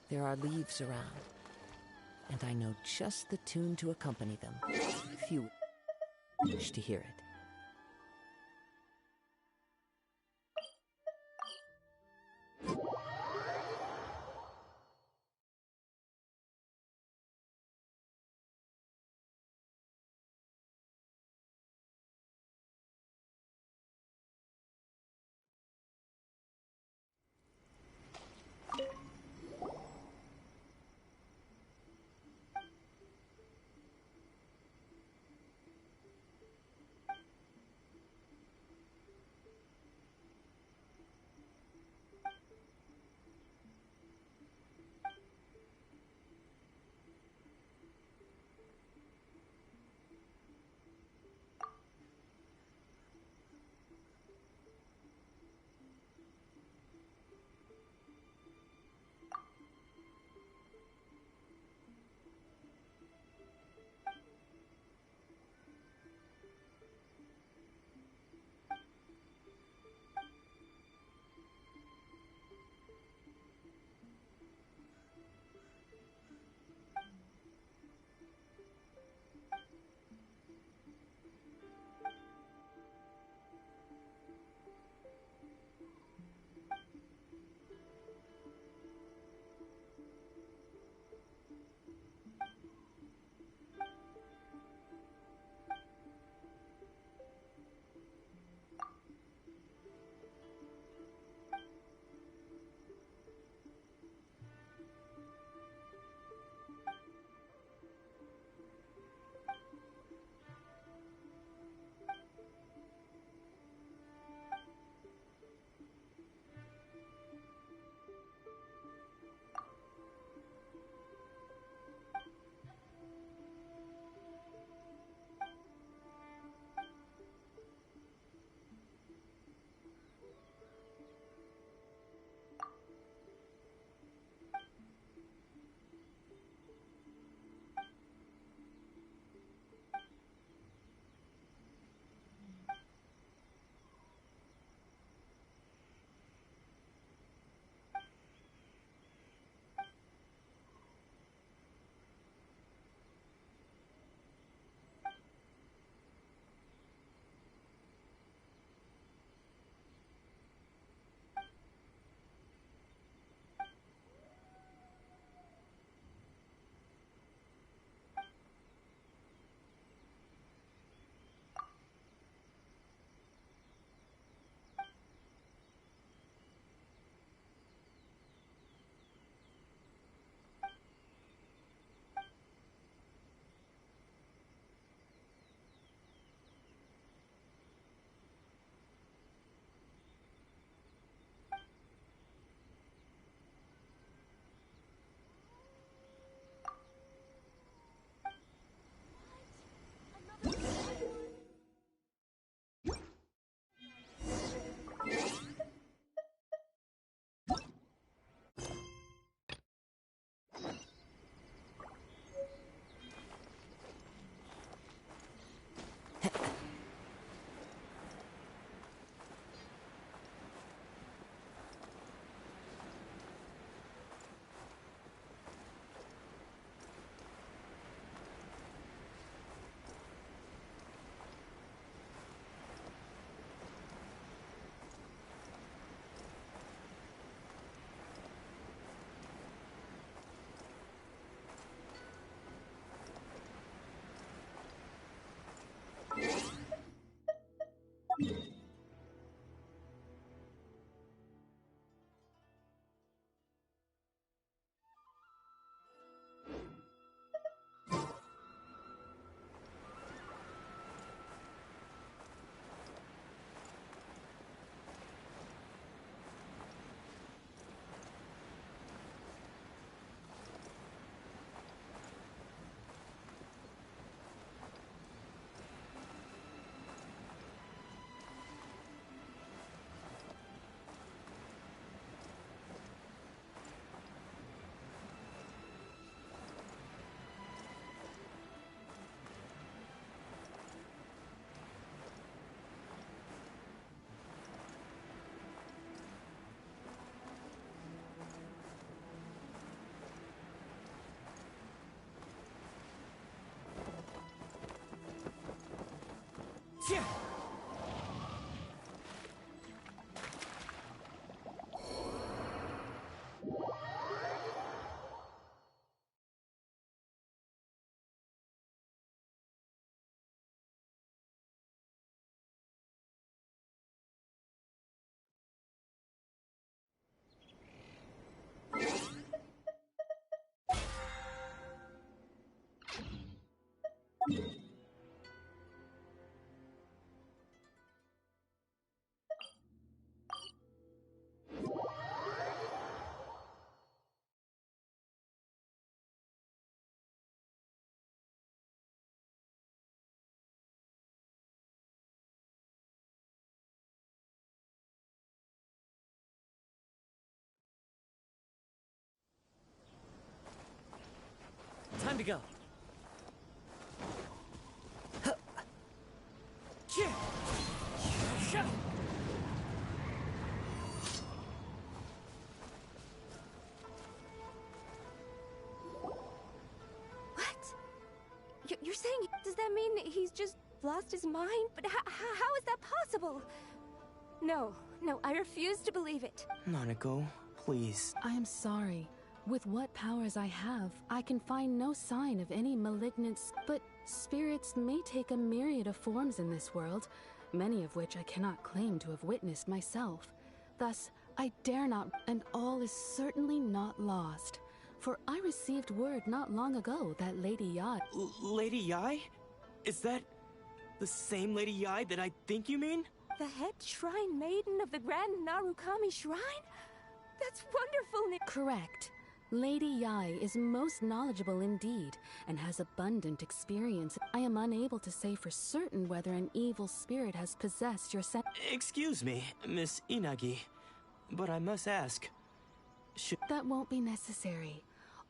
There are leaves around, and I know just the tune to accompany them, if you wish to hear it. Time to go. You're saying, does that mean he's just lost his mind? But how is that possible? No, I refuse to believe it. Nanako, please. I am sorry. With what powers I have, I can find no sign of any malignant... But spirits may take a myriad of forms in this world, many of which I cannot claim to have witnessed myself. Thus, I dare not... And all is certainly not lost. For I received word not long ago that Lady Yai... Lady Yai? Is that the same Lady Yai that I think you mean? The head shrine maiden of the Grand Narukami Shrine? That's wonderful. Correct. Lady Yai is most knowledgeable indeed, and has abundant experience. I am unable to say for certain whether an evil spirit has possessed your Excuse me, Miss Inagi, but I must ask... That won't be necessary.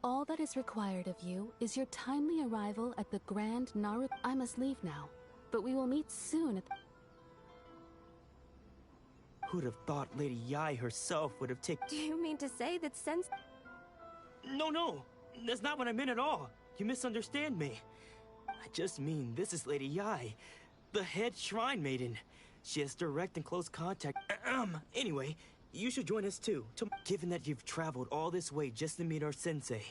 All that is required of you is your timely arrival at the Grand Naru... I must leave now, but we will meet soon at... Who'd have thought Lady Yai herself would have taken... Do you mean to say that since... No, that's not what I meant at all. You misunderstand me. I just mean this is Lady Yai, the head shrine maiden. She has direct and close contact... Anyway, you should join us too. Given that you've traveled all this way just to meet our sensei,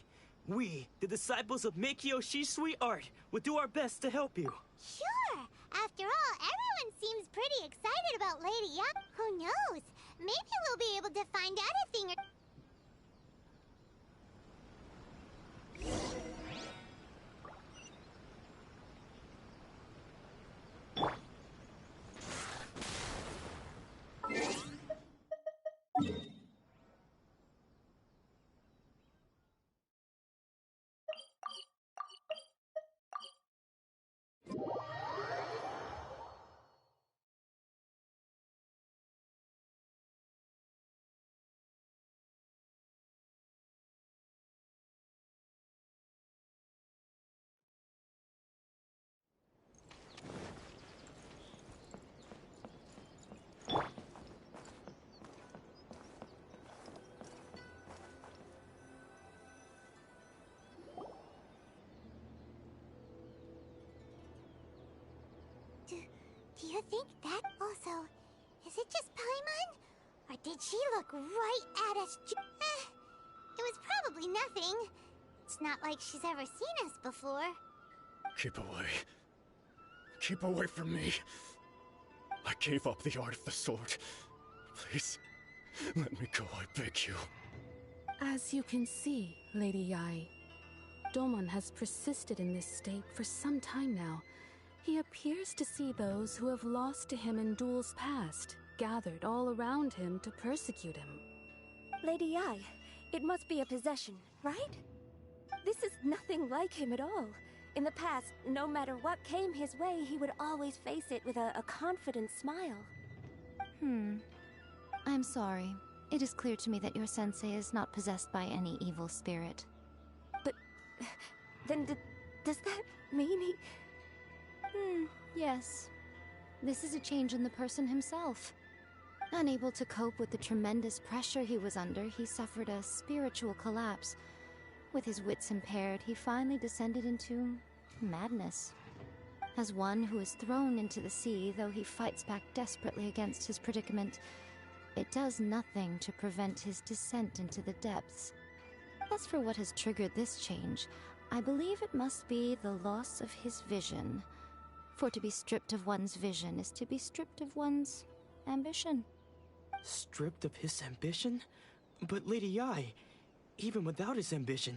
we, the disciples of Meikyo Shisui Art, will do our best to help you. Sure! After all, everyone seems pretty excited about Lady Yai. Who knows? Maybe we'll be able to find out a thing or... Do you think that also... Is it just Paimon? Or did she look right at us? It was probably nothing. It's not like she's ever seen us before. Keep away. Keep away from me. I gave up the art of the sword. Please, let me go, I beg you. As you can see, Lady Yai, Domon has persisted in this state for some time now. He appears to see those who have lost to him in duels past, gathered all around him to persecute him. Lady Yai, it must be a possession, right? This is nothing like him at all. In the past, no matter what came his way, he would always face it with a confident smile. I'm sorry. It is clear to me that your sensei is not possessed by any evil spirit. But... then does that mean he... Yes. This is a change in the person himself. Unable to cope with the tremendous pressure he was under, he suffered a spiritual collapse. With his wits impaired, he finally descended into madness. As one who is thrown into the sea, though he fights back desperately against his predicament, it does nothing to prevent his descent into the depths. As for what has triggered this change, I believe it must be the loss of his vision. For to be stripped of one's vision is to be stripped of one's ambition. Stripped of his ambition? But Lady Yae, even without his ambition,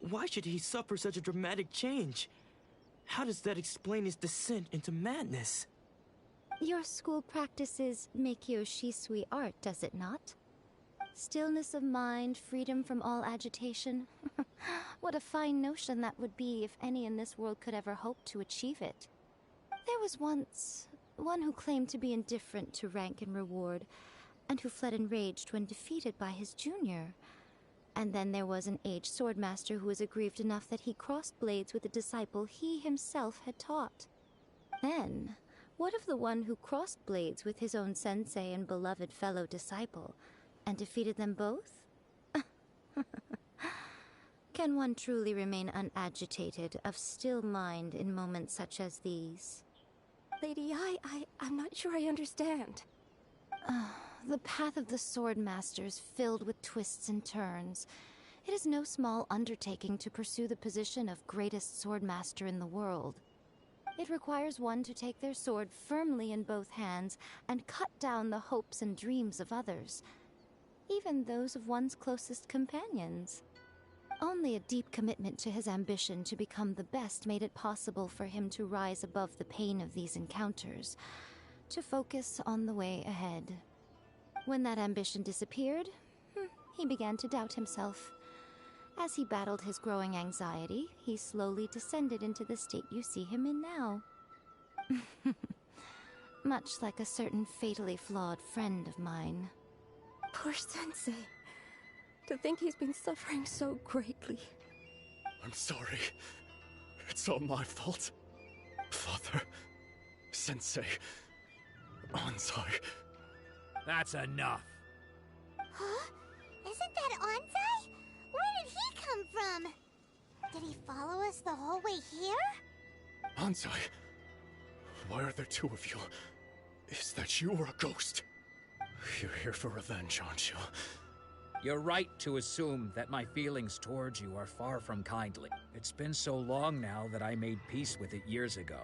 why should he suffer such a dramatic change? How does that explain his descent into madness? Your school practices Meikyo Shisui art, does it not? Stillness of mind, freedom from all agitation. What a fine notion that would be if any in this world could ever hope to achieve it. There was once one who claimed to be indifferent to rank and reward, and who fled enraged when defeated by his junior. And then there was an aged swordmaster who was aggrieved enough that he crossed blades with a disciple he himself had taught. Then, what of the one who crossed blades with his own sensei and beloved fellow disciple, and defeated them both? Can one truly unagitated unagitated, of still mind in moments such as these? Lady Yae, I'm not sure I understand. The path of the Swordmaster is filled with twists and turns. It is no small undertaking to pursue the position of greatest Swordmaster in the world. It requires one to take their sword firmly in both hands and cut down the hopes and dreams of others, even those of one's closest companions. Only a deep commitment to his ambition to become the best made it possible for him to rise above the pain of these encounters, to focus on the way ahead. When that ambition disappeared, he began to doubt himself. As he battled his growing anxiety, he slowly descended into the state you see him in now. Much like a certain fatally flawed friend of mine. Poor Sensei. To think he's been suffering so greatly. I'm sorry. It's all my fault. Father, Sensei, Anzai. That's enough. Huh? Isn't that Anzai? Where did he come from? Did he follow us the whole way here? Anzai, why are there two of you? Is that you or a ghost? You're here for revenge, aren't you? You're right to assume that my feelings towards you are far from kindly. It's been so long now that I made peace with it years ago.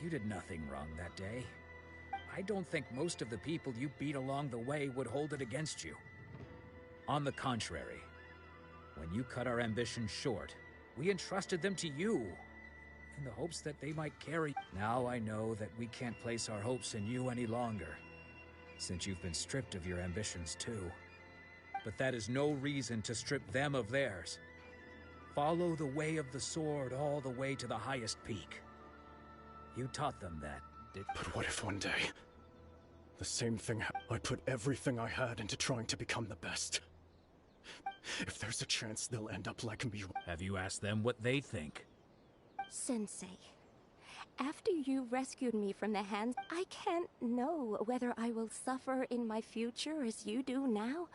You did nothing wrong that day. I don't think most of the people you beat along the way would hold it against you. On the contrary, when you cut our ambitions short, we entrusted them to you, in the hopes that they might carry. Now I know that we can't place our hopes in you any longer, since you've been stripped of your ambitions too. But that is no reason to strip them of theirs. Follow the way of the sword all the way to the highest peak. You taught them that, But what if one day, the same thing I put everything I had into trying to become the best. If there's a chance they'll end up like me. Have you asked them what they think? Sensei, after you rescued me from the hands, I can't know whether I will suffer in my future as you do now.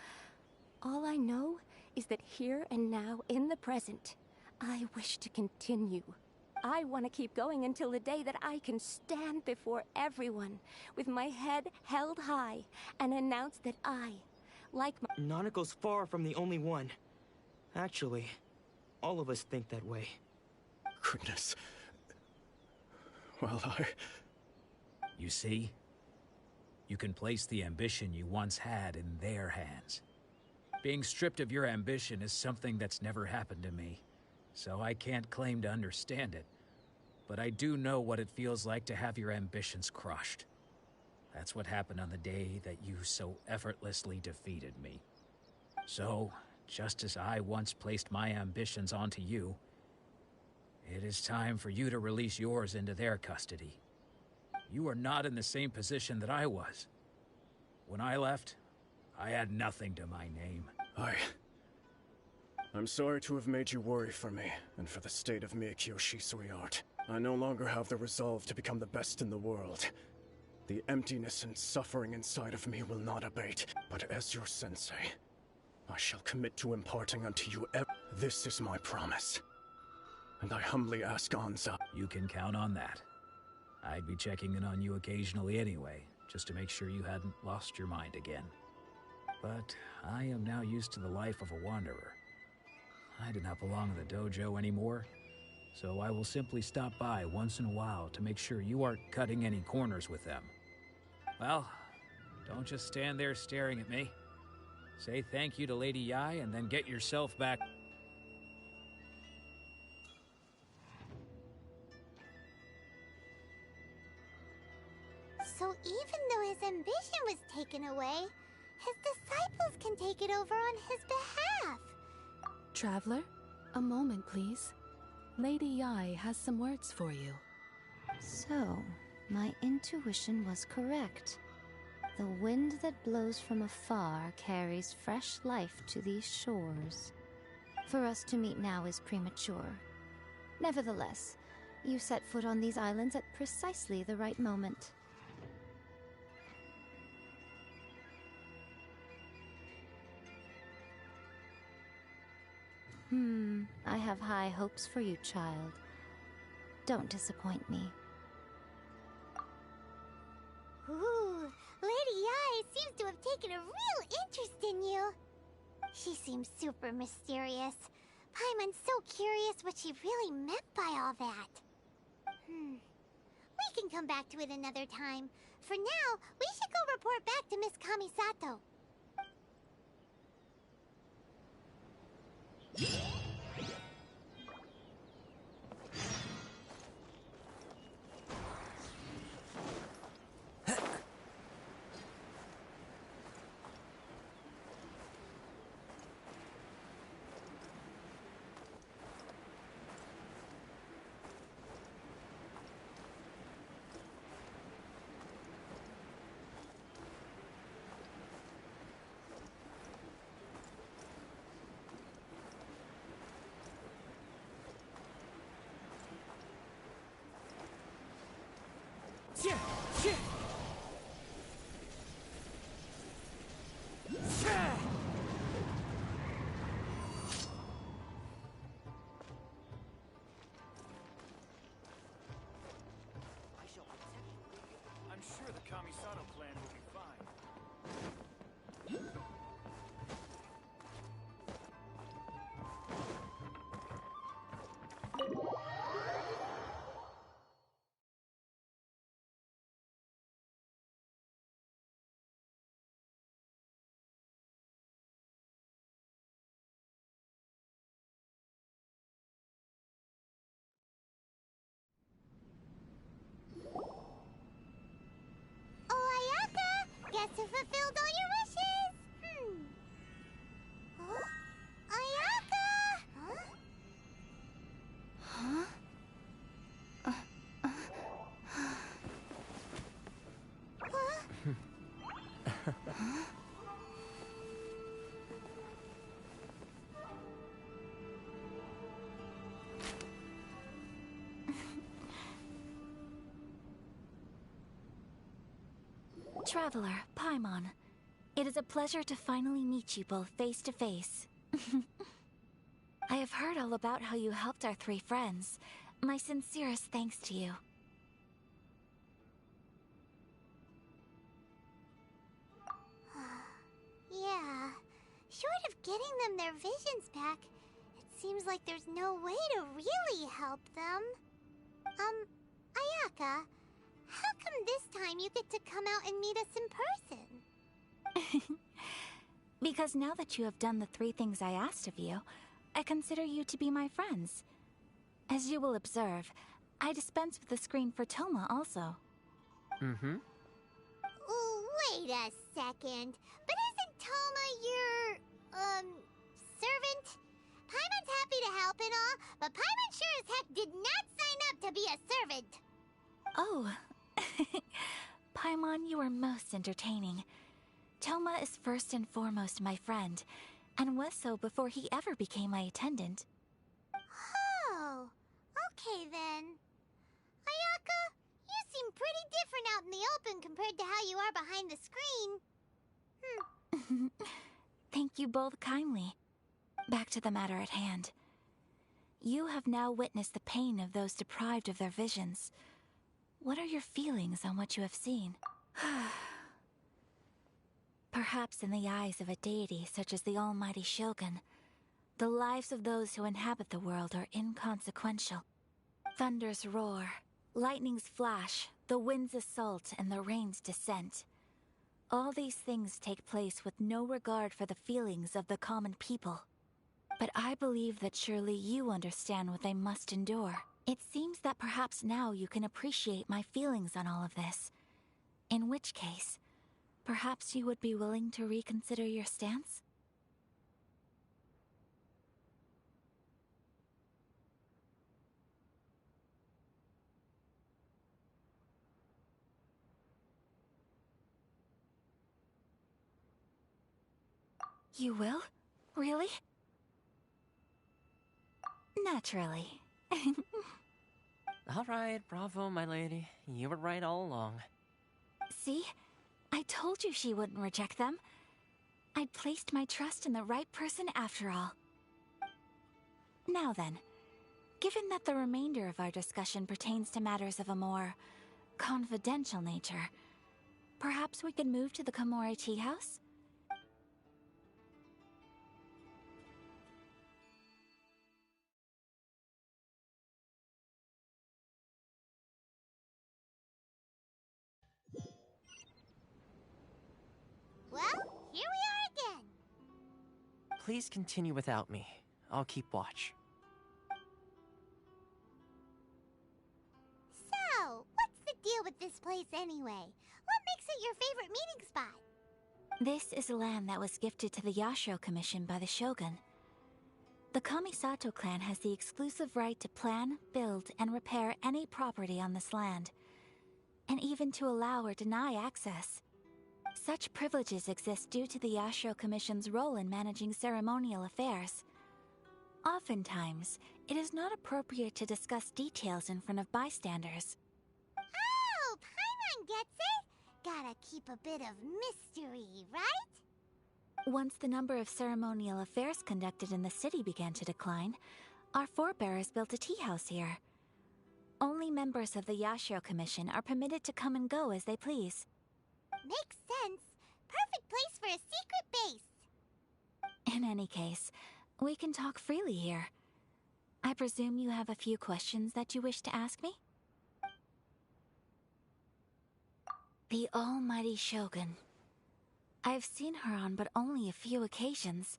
All I know is that here and now, in the present, I wish to continue. I want to keep going until the day that I can stand before everyone with my head held high and announce that I, like my— Nanako's far from the only one. Actually, all of us think that way. Goodness. Well, You see? You can place the ambition you once had in their hands. Being stripped of your ambition is something that's never happened to me, so I can't claim to understand it. But I do know what it feels like to have your ambitions crushed. That's what happened on the day that you so effortlessly defeated me. So, just as I once placed my ambitions onto you, it is time for you to release yours into their custody. You are not in the same position that I was. When I left, I had nothing to my name. I'm sorry to have made you worry for me, and for the state of Meikyo Shisui art. I no longer have the resolve to become the best in the world. The emptiness and suffering inside of me will not abate, but as your sensei, I shall commit to imparting unto you This is my promise. and I humbly ask Anza. You can count on that. I'd be checking in on you occasionally anyway, just to make sure you hadn't lost your mind again. But I am now used to the life of a wanderer. I do not belong in the dojo anymore, so I will simply stop by once in a while to make sure you aren't cutting any corners with them. Well, don't just stand there staring at me. Say thank you to Lady Yai and then get yourself back. So even though his ambition was taken away, his disciples can take it over on his behalf. Traveler, a moment, please. Lady Yai has some words for you. So, my intuition was correct. The wind that blows from afar carries fresh life to these shores. For us to meet now is premature. Nevertheless, you set foot on these islands at precisely the right moment. I have high hopes for you, child. Don't disappoint me. Ooh, Lady Yai seems to have taken a real interest in you. She seems super mysterious. Paimon's so curious what she really meant by all that. We can come back to it another time. For now, we should go report back to Miss Kamisato. I'm sure the Kamisato clan will be fine. Guess who fulfilled all your wishes? Huh? Ayaka! Huh? Traveler, Paimon, it is a pleasure to finally meet you both face to face. I have heard all about how you helped our three friends. My sincerest thanks to you. Yeah. Short of getting them their visions back, it seems like there's no way to really help them. Ayaka, how come this time you get to come out and meet us in person? Because now that you have done the three things I asked of you, I consider you to be my friends. As you will observe, I dispense with the screen for Toma also. Ooh, wait a second. But isn't Toma your, servant? Paimon's happy to help and all, but Paimon sure as heck did not sign up to be a servant. Oh. Paimon, you are most entertaining. Toma is first and foremost my friend, and was so before he ever became my attendant. Oh, okay then. Ayaka, you seem pretty different out in the open compared to how you are behind the screen. Thank you both kindly. Back to the matter at hand. you have now witnessed the pain of those deprived of their visions. What are your feelings on what you have seen? Perhaps in the eyes of a deity such as the almighty Shogun, the lives of those who inhabit the world are inconsequential. Thunders roar, lightnings flash, the winds assault, and the rains descent. All these things take place with no regard for the feelings of the common people. But I believe that surely you understand what they must endure. It seems that perhaps now you can appreciate my feelings on all of this. In which case, perhaps you would be willing to reconsider your stance? You will? Really? Naturally. All right, bravo, my lady. You were right all along. See? I told you she wouldn't reject them. I'd placed my trust in the right person after all. Now then, given that the remainder of our discussion pertains to matters of a more confidential nature, perhaps we could move to the Komori Tea House? Well, here we are again. Please continue without me. I'll keep watch. So, what's the deal with this place anyway? What makes it your favorite meeting spot? This is land that was gifted to the Yashiro Commission by the Shogun. The Kamisato clan has the exclusive right to plan, build, and repair any property on this land, and even to allow or deny access. Such privileges exist due to the Yashiro Commission's role in managing ceremonial affairs. Oftentimes, it is not appropriate to discuss details in front of bystanders. Oh, Paimon gets it! Gotta keep a bit of mystery, right? Once the number of ceremonial affairs conducted in the city began to decline, our forebears built a tea house here. Only members of the Yashiro Commission are permitted to come and go as they please. Makes sense. Perfect place for a secret base. In any case, we can talk freely here. I presume you have a few questions that you wish to ask me? The almighty Shogun. I've seen her on but only a few occasions,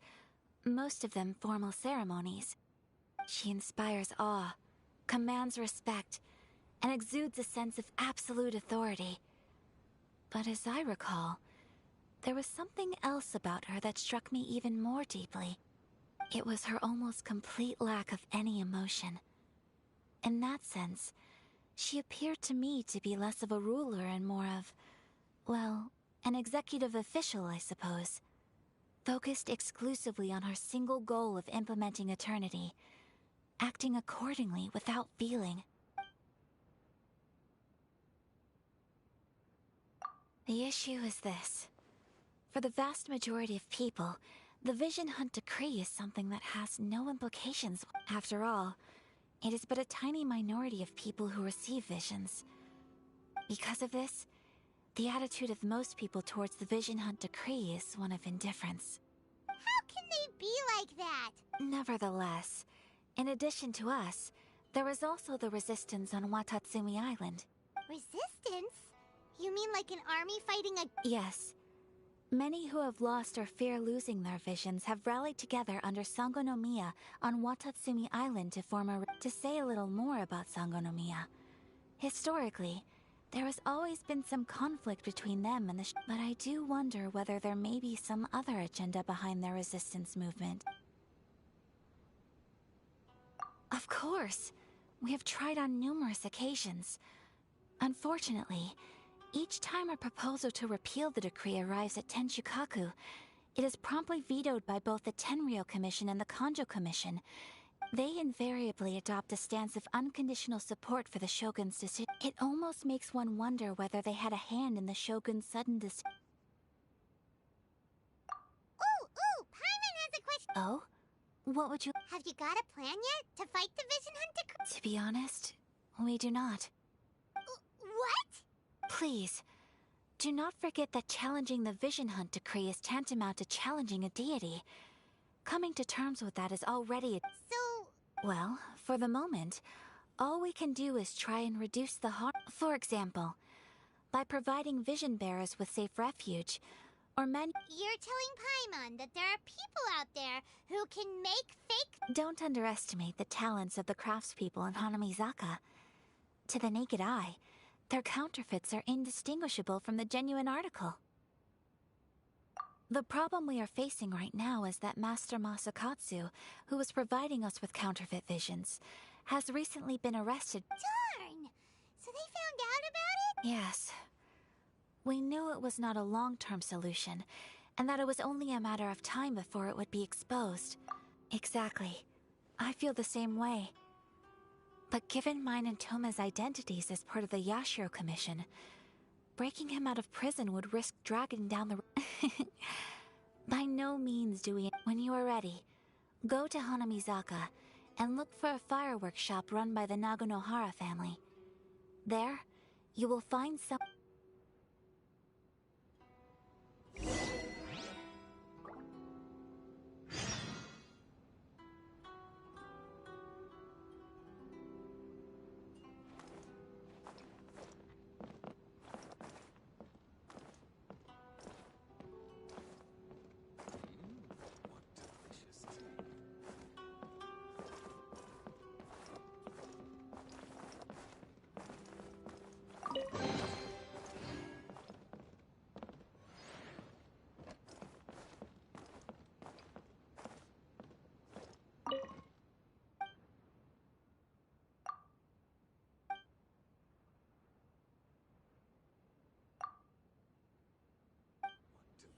most of them formal ceremonies. She inspires awe, commands respect, and exudes a sense of absolute authority. But as I recall, there was something else about her that struck me even more deeply. It was her almost complete lack of any emotion. In that sense, she appeared to me to be less of a ruler and more of, well, an executive official, I suppose. Focused exclusively on her single goal of implementing eternity, acting accordingly without feeling. The issue is this. For the vast majority of people, the Vision Hunt Decree is something that has no implications. After all, it is but a tiny minority of people who receive visions. Because of this, the attitude of most people towards the Vision Hunt Decree is one of indifference. How can they be like that? Nevertheless, in addition to us, there is also the resistance on Watatsumi Island. Resistance? You mean like an army fighting a... Yes. Many who have lost or fear losing their visions have rallied together under Sangonomiya on Watatsumi Island to form a... To say a little more about Sangonomiya. Historically, there has always been some conflict between them and the... But I do wonder whether there may be some other agenda behind their resistance movement. Of course. We have tried on numerous occasions. Unfortunately, each time a proposal to repeal the decree arrives at Tenshukaku, it is promptly vetoed by both the Tenryou Commission and the Kanjo Commission. They invariably adopt a stance of unconditional support for the Shogun's decision. It almost makes one wonder whether they had a hand in the Shogun's sudden decision. Ooh, Paimon has a question. Oh? What would you... Have you got a plan yet to fight the Vision Hunter? To be honest, we do not. What? Please, do not forget that challenging the Vision Hunt decree is tantamount to challenging a deity. Coming to terms with that is already So... Well, for the moment, all we can do is try and reduce the harm. For example, by providing vision bearers with safe refuge, or You're telling Paimon that there are people out there who can make fake... Don't underestimate the talents of the craftspeople in Hanamizaka. To the naked eye, their counterfeits are indistinguishable from the genuine article. The problem we are facing right now is that Master Masakatsu, who was providing us with counterfeit visions, has recently been arrested. Darn! So they found out about it? Yes. We knew it was not a long-term solution, and that it was only a matter of time before it would be exposed. Exactly. I feel the same way. But given mine and Toma's identities as part of the Yashiro Commission, breaking him out of prison would risk dragging down the... By no means do we... When you are ready, go to Hanamizaka and look for a fireworks shop run by the Nagonohara family. There, you will find some...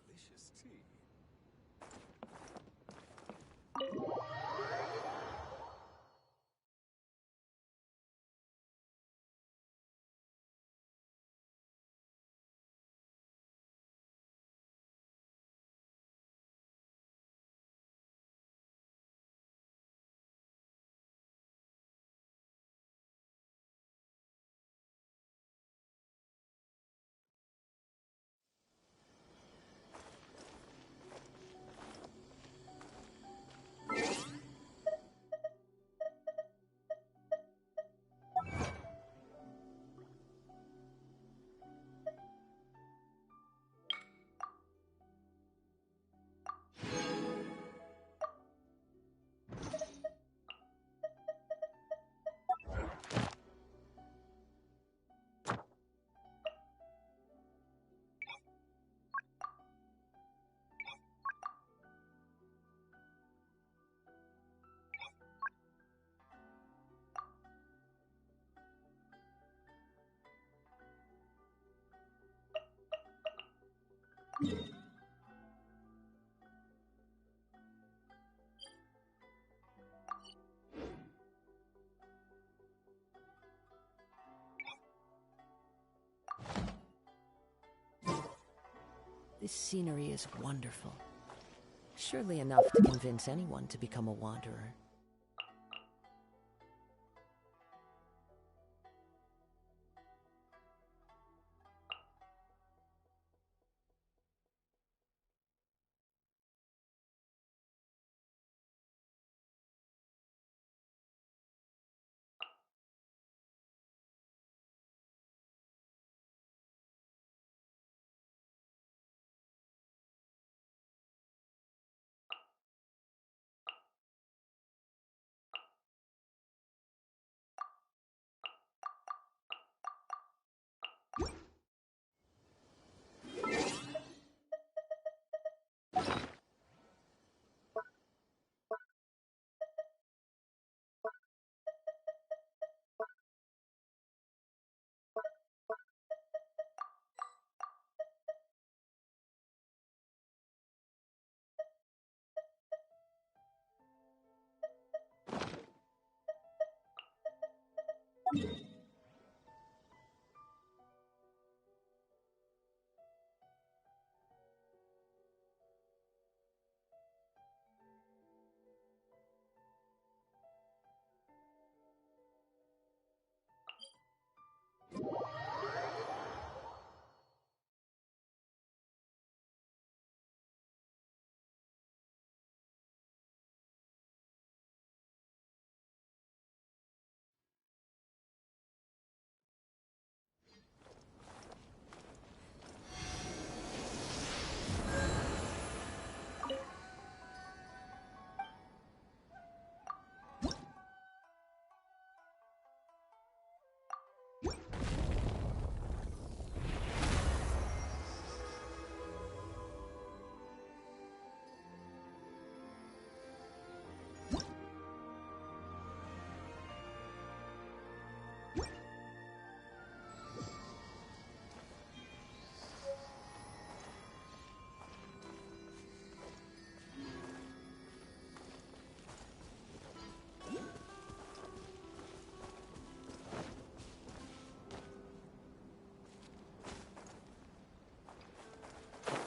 Delicious tea. This scenery is wonderful. Surely enough to convince anyone to become a wanderer.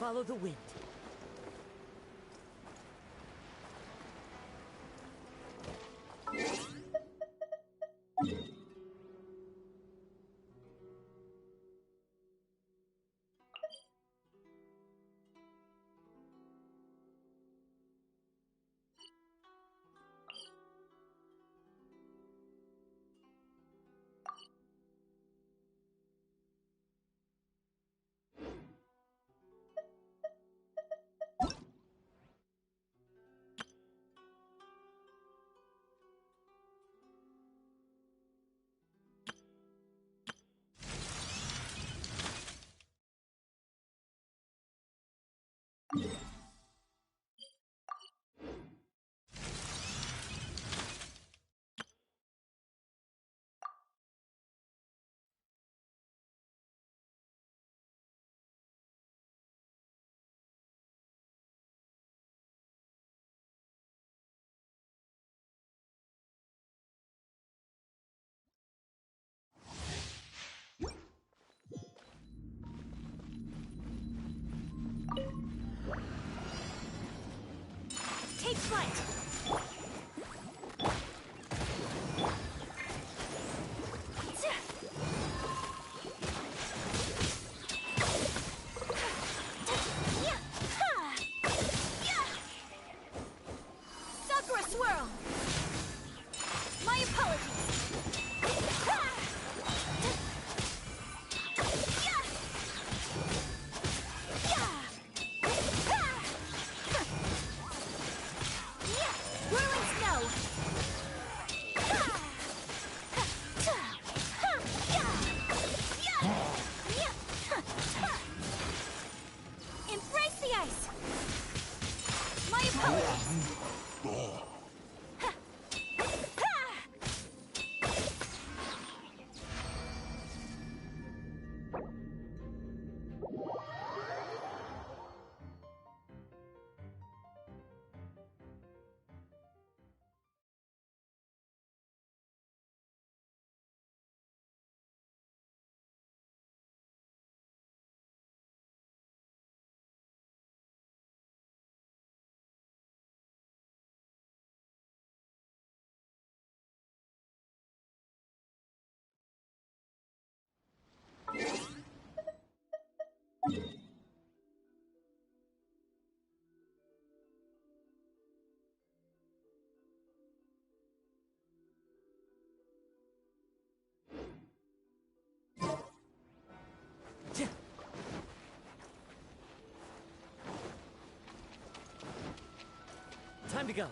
Follow the wind. Take flight! Sakura swirl! My apologies! Whirling snow! Embrace the ice! My apologies! Time to go.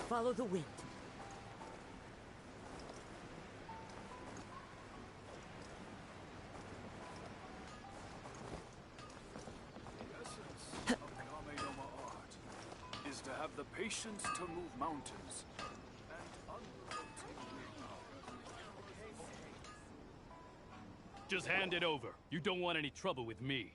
Follow the wind. Patience to move mountains. Just hand it over. You don't want any trouble with me.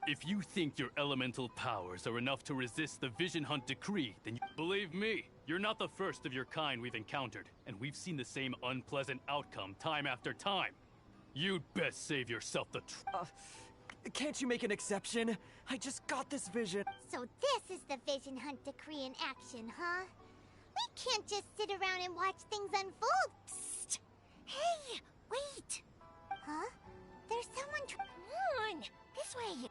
If you think your elemental powers are enough to resist the Vision Hunt decree, then believe me, you're not the first of your kind we've encountered, and we've seen the same unpleasant outcome time after time. You'd best save yourself the Can't you make an exception? I just got this vision. So this is the Vision Hunt decree in action, huh? We can't just sit around and watch things unfold. Psst! Hey, wait! Huh? There's someone Come on! This way!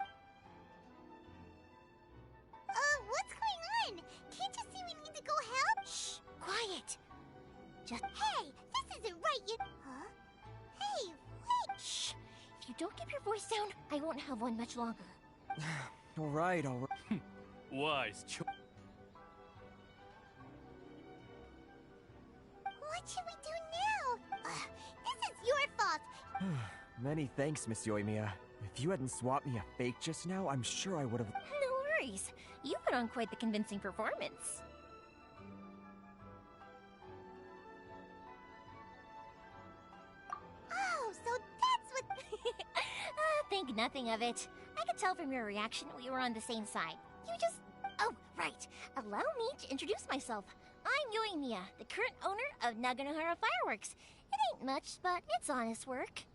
What's going on? Can't you see we need to go help? Shh! Quiet! Just... Hey! This isn't right, you... Huh? Hey, wait! Shh! If you don't keep your voice down, I won't have one much longer. Alright. Wise choice. What should we do now? This is your fault! Many thanks, Miss Yoimiya. If you hadn't swapped me a fake just now, I'm sure I would have... No worries. You put on quite the convincing performance. Oh, so that's what... Think nothing of it. I could tell from your reaction we were on the same side. You just... Oh, right. Allow me to introduce myself. I'm Yoimiya, the current owner of Naganohara Fireworks. It ain't much, but it's honest work.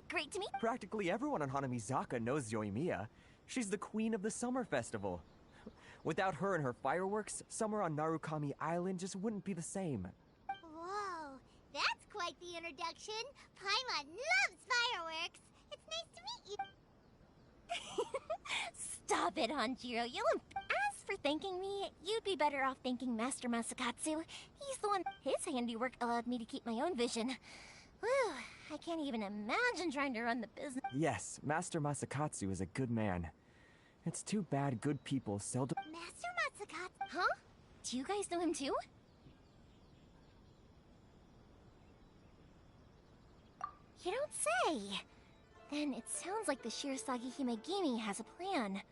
Great to meet... Practically everyone on Hanamizaka knows Yoimiya. She's the queen of the summer festival. Without her and her fireworks, summer on Narukami Island just wouldn't be the same. Whoa, that's quite the introduction. Paimon loves fireworks. It's nice to meet you. Stop it, Hanjiro. As for thanking me, you'd be better off thanking Master Masakatsu. He's the one... His handiwork allowed me to keep my own vision. Whew, I can't even imagine trying to run the business. Yes, Master Masakatsu is a good man. It's too bad good people seldom... Master Masakatsu? Huh? Do you guys know him too? You don't say. Then it sounds like the Shirasagi Himegimi has a plan.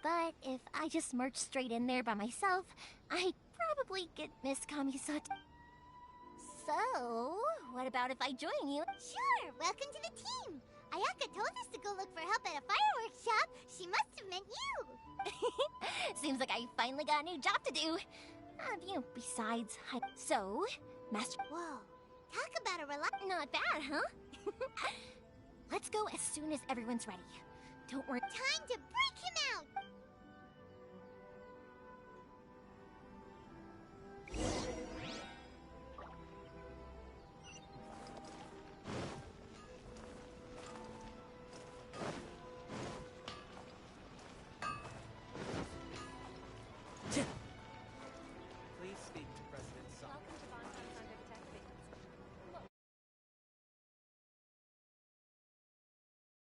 But if I just march straight in there by myself, I'd probably get Miss Kamisata. So, what about if I join you? Sure, welcome to the team. Ayaka told us to go look for help at a fireworks shop. She must have meant you. Seems like I finally got a new job to do. Besides, so, Master... Whoa, talk about a Not bad, huh? Let's go as soon as everyone's ready. Don't worry. Time to break